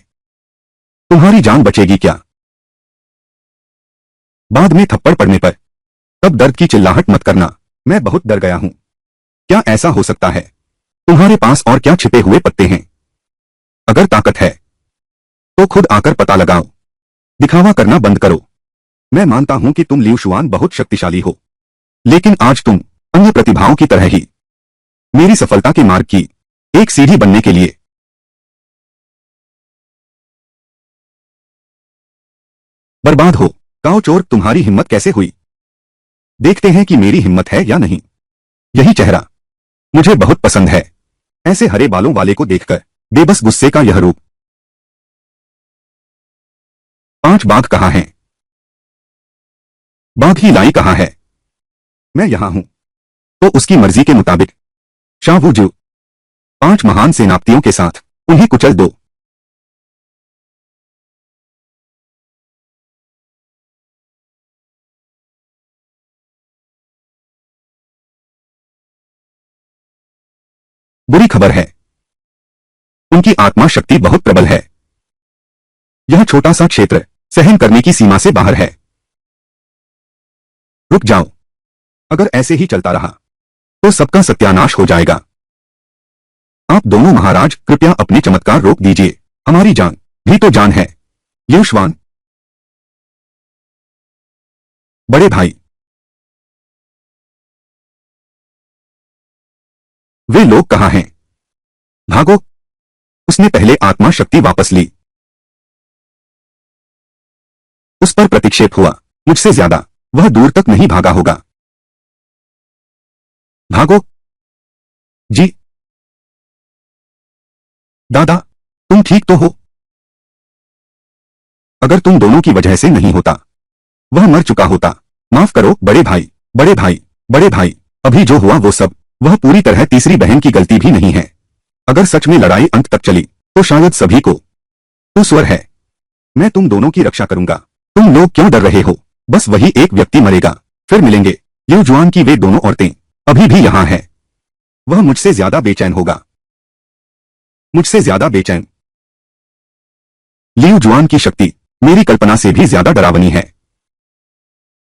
तुम्हारी जान बचेगी क्या? बाद में थप्पड़ पड़ने पर तब दर्द की चिल्लाहट मत करना। मैं बहुत डर गया हूं। क्या ऐसा हो सकता है? तुम्हारे पास और क्या छिपे हुए पत्ते हैं? अगर ताकत है तो खुद आकर पता लगाओ। दिखावा करना बंद करो। मैं मानता हूं कि तुम लिu शुआन बहुत शक्तिशाली हो, लेकिन आज तुम अन्य प्रतिभाओं की तरह ही मेरी सफलता के मार्ग की एक सीढ़ी बनने के लिए बर्बाद हो। काओ चोर, तुम्हारी हिम्मत कैसे हुई? देखते हैं कि मेरी हिम्मत है या नहीं। यही चेहरा मुझे बहुत पसंद है, ऐसे हरे बालों वाले को देखकर बेबस गुस्से का यह रूप। 5 बाघ कहाँ हैं? बाघ ही लाई कहाँ है? मैं यहां हूं। तो उसकी मर्जी के मुताबिक शाहवुजू 5 महान सेनापतियों के साथ उन्हें कुचल दो। बुरी खबर है, उनकी आत्मा शक्ति बहुत प्रबल है। यह छोटा सा क्षेत्र सहन करने की सीमा से बाहर है। रुक जाओ, अगर ऐसे ही चलता रहा तो सबका सत्यानाश हो जाएगा। आप दोनों महाराज कृपया अपने चमत्कार रोक दीजिए, हमारी जान भी तो जान है। युष्वान, बड़े भाई, वे लोग कहाँ हैं? भागो। उसने पहले आत्मा शक्ति वापस ली। उस पर प्रतिक्षेप हुआ, मुझसे ज्यादा वह दूर तक नहीं भागा होगा। भागो। जी दादा, तुम ठीक तो हो? अगर तुम दोनों की वजह से नहीं होता, वह मर चुका होता। माफ करो बड़े भाई, बड़े भाई, बड़े भाई, अभी जो हुआ वो सब वह पूरी तरह तीसरी बहन की गलती भी नहीं है। अगर सच में लड़ाई अंत तक चली तो शायद सभी को तो स्वर है। मैं तुम दोनों की रक्षा करूंगा। तुम लोग क्यों डर रहे हो? बस वही एक व्यक्ति मरेगा, फिर मिलेंगे। लिu जुआन की वे दोनों औरतें अभी भी यहां हैं। वह मुझसे ज्यादा बेचैन होगा, मुझसे ज्यादा बेचैन। लिu जुआन की शक्ति मेरी कल्पना से भी ज्यादा डरावनी है।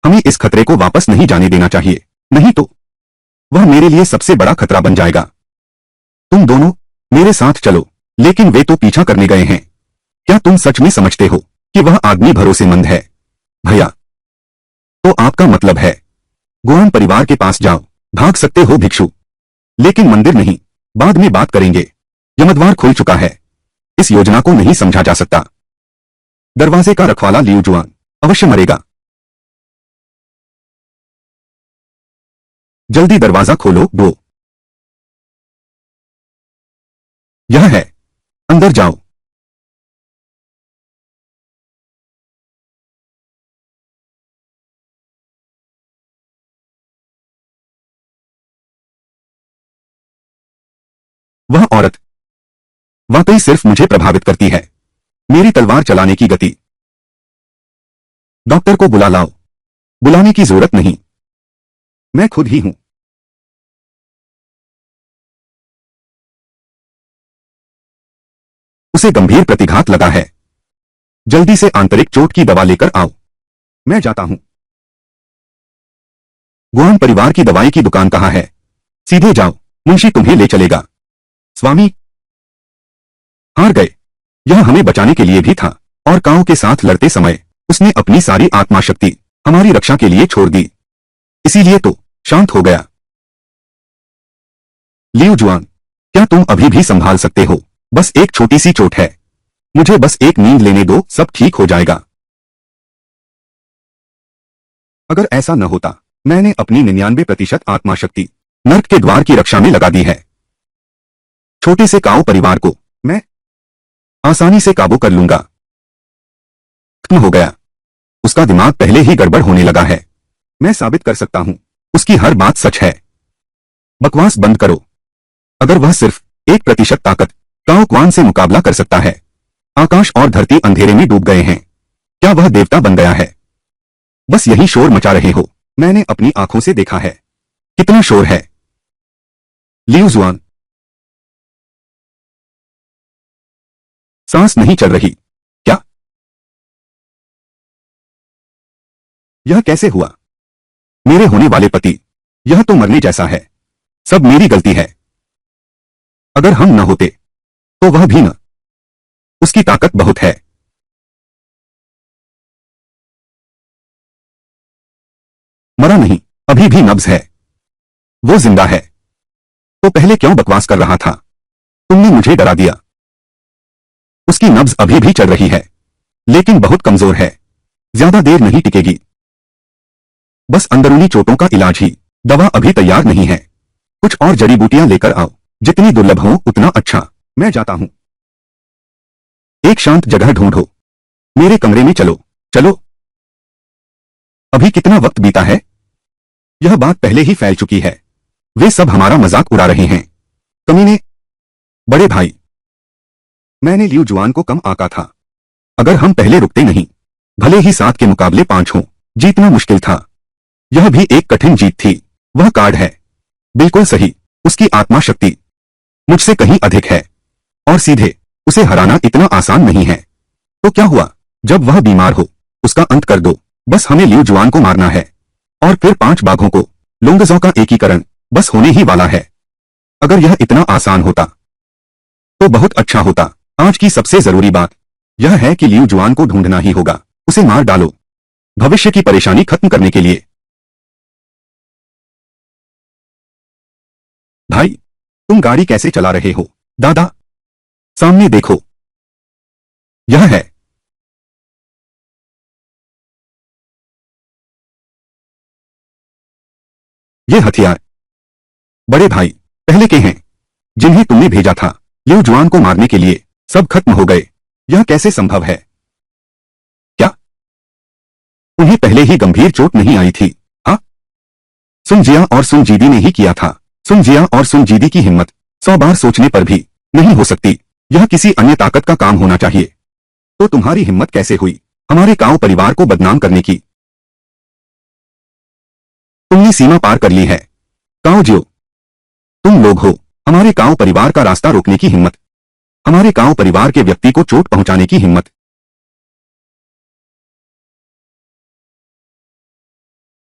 हमें इस खतरे को वापस नहीं जाने देना चाहिए, नहीं तो वह मेरे लिए सबसे बड़ा खतरा बन जाएगा। तुम दोनों मेरे साथ चलो। लेकिन वे तो पीछा करने गए हैं। क्या तुम सच में समझते हो कि वह आदमी भरोसेमंद है? भैया, तो आपका मतलब है गुआन परिवार के पास जाओ। भाग सकते हो भिक्षु, लेकिन मंदिर नहीं। बाद में बात करेंगे। यमद्वार खुल चुका है, इस योजना को नहीं समझा जा सकता। दरवाजे का रखवाला लिu जुआन अवश्य मरेगा। जल्दी दरवाजा खोलो ब्रो। यह है, अंदर जाओ। वह औरत वाकई सिर्फ मुझे प्रभावित करती है। मेरी तलवार चलाने की गति। डॉक्टर को बुला लाओ। बुलाने की जरूरत नहीं, मैं खुद ही हूं। उसे गंभीर प्रतिघात लगा है। जल्दी से आंतरिक चोट की दवा लेकर आओ। मैं जाता हूं। गुआन परिवार की दवाई की दुकान कहां है? सीधे जाओ, मुंशी तुम्हें ले चलेगा। स्वामी, हार गए। यह हमें बचाने के लिए भी था, और काओ के साथ लड़ते समय उसने अपनी सारी आत्मा शक्ति हमारी रक्षा के लिए छोड़ दी, इसीलिए तो शांत हो गया। लिu जुआन, क्या तुम अभी भी संभाल सकते हो? बस एक छोटी सी चोट है, मुझे बस एक नींद लेने दो, सब ठीक हो जाएगा। अगर ऐसा न होता, मैंने अपनी 99% आत्मा शक्ति नर्क के द्वार की रक्षा में लगा दी है। छोटे से काओ परिवार को मैं आसानी से काबू कर लूंगा। खत्म हो गया। उसका दिमाग पहले ही गड़बड़ होने लगा है। मैं साबित कर सकता हूं, उसकी हर बात सच है। बकवास बंद करो। अगर वह सिर्फ 1% ताकत काओ क्वान से मुकाबला कर सकता है। आकाश और धरती अंधेरे में डूब गए हैं। क्या वह देवता बन गया है? बस यही शोर मचा रहे हो। मैंने अपनी आंखों से देखा है कितना शोर है। लिu जुआन, सांस नहीं चल रही क्या? यह कैसे हुआ? मेरे होने वाले पति, यह तो मरने जैसा है। सब मेरी गलती है। अगर हम न होते तो वह भी न। उसकी ताकत बहुत है। मरा नहीं, अभी भी नब्ज है। वो जिंदा है। तो पहले क्यों बकवास कर रहा था? तुमने मुझे डरा दिया। उसकी नब्ज अभी भी चल रही है, लेकिन बहुत कमजोर है। ज्यादा देर नहीं टिकेगी। बस अंदरूनी चोटों का इलाज ही। दवा अभी तैयार नहीं है। कुछ और जड़ी बूटियां लेकर आओ। जितनी दुर्लभ हो उतना अच्छा। मैं जाता हूं। एक शांत जगह ढूंढो। मेरे कमरे में चलो। चलो। अभी कितना वक्त बीता है? यह बात पहले ही फैल चुकी है। वे सब हमारा मजाक उड़ा रहे हैं। कमीने। बड़े भाई, मैंने लियू जुआन को कम आंका था। अगर हम पहले रुकते नहीं, भले ही 7 के मुकाबले 5 हो, जीतना मुश्किल था। यह भी एक कठिन जीत थी। वह कार्ड है। बिल्कुल सही। उसकी आत्मा शक्ति मुझसे कहीं अधिक है। और सीधे उसे हराना इतना आसान नहीं है। तो क्या हुआ? जब वह बीमार हो, उसका अंत कर दो। बस हमें लियू जुआन को मारना है। और फिर 5 बाघों को। लोंगजो का एकीकरण बस होने ही वाला है। अगर यह इतना आसान होता तो बहुत अच्छा होता। आज की सबसे जरूरी बात यह है कि लियू जुआन को ढूंढना ही होगा। उसे मार डालो, भविष्य की परेशानी खत्म करने के लिए। भाई, तुम गाड़ी कैसे चला रहे हो? दादा, सामने देखो। यह है। ये हथियार बड़े भाई पहले के हैं, जिन्हें तुमने भेजा था लियू जुआन को मारने के लिए। सब खत्म हो गए। यह कैसे संभव है? क्या उन्हें पहले ही गंभीर चोट नहीं आई थी? हाँ, सुन जिया और सुन जीदी ने ही किया था। सुन जिया और सुन जीदी की हिम्मत 100 बार सोचने पर भी नहीं हो सकती। यह किसी अन्य ताकत का काम होना चाहिए। तो तुम्हारी हिम्मत कैसे हुई हमारे काओ परिवार को बदनाम करने की? तुमने सीमा पार कर ली है। काओ जियो, तुम लोग हो हमारे काओ परिवार का रास्ता रोकने की हिम्मत, हमारे काओ परिवार के व्यक्ति को चोट पहुंचाने की हिम्मत।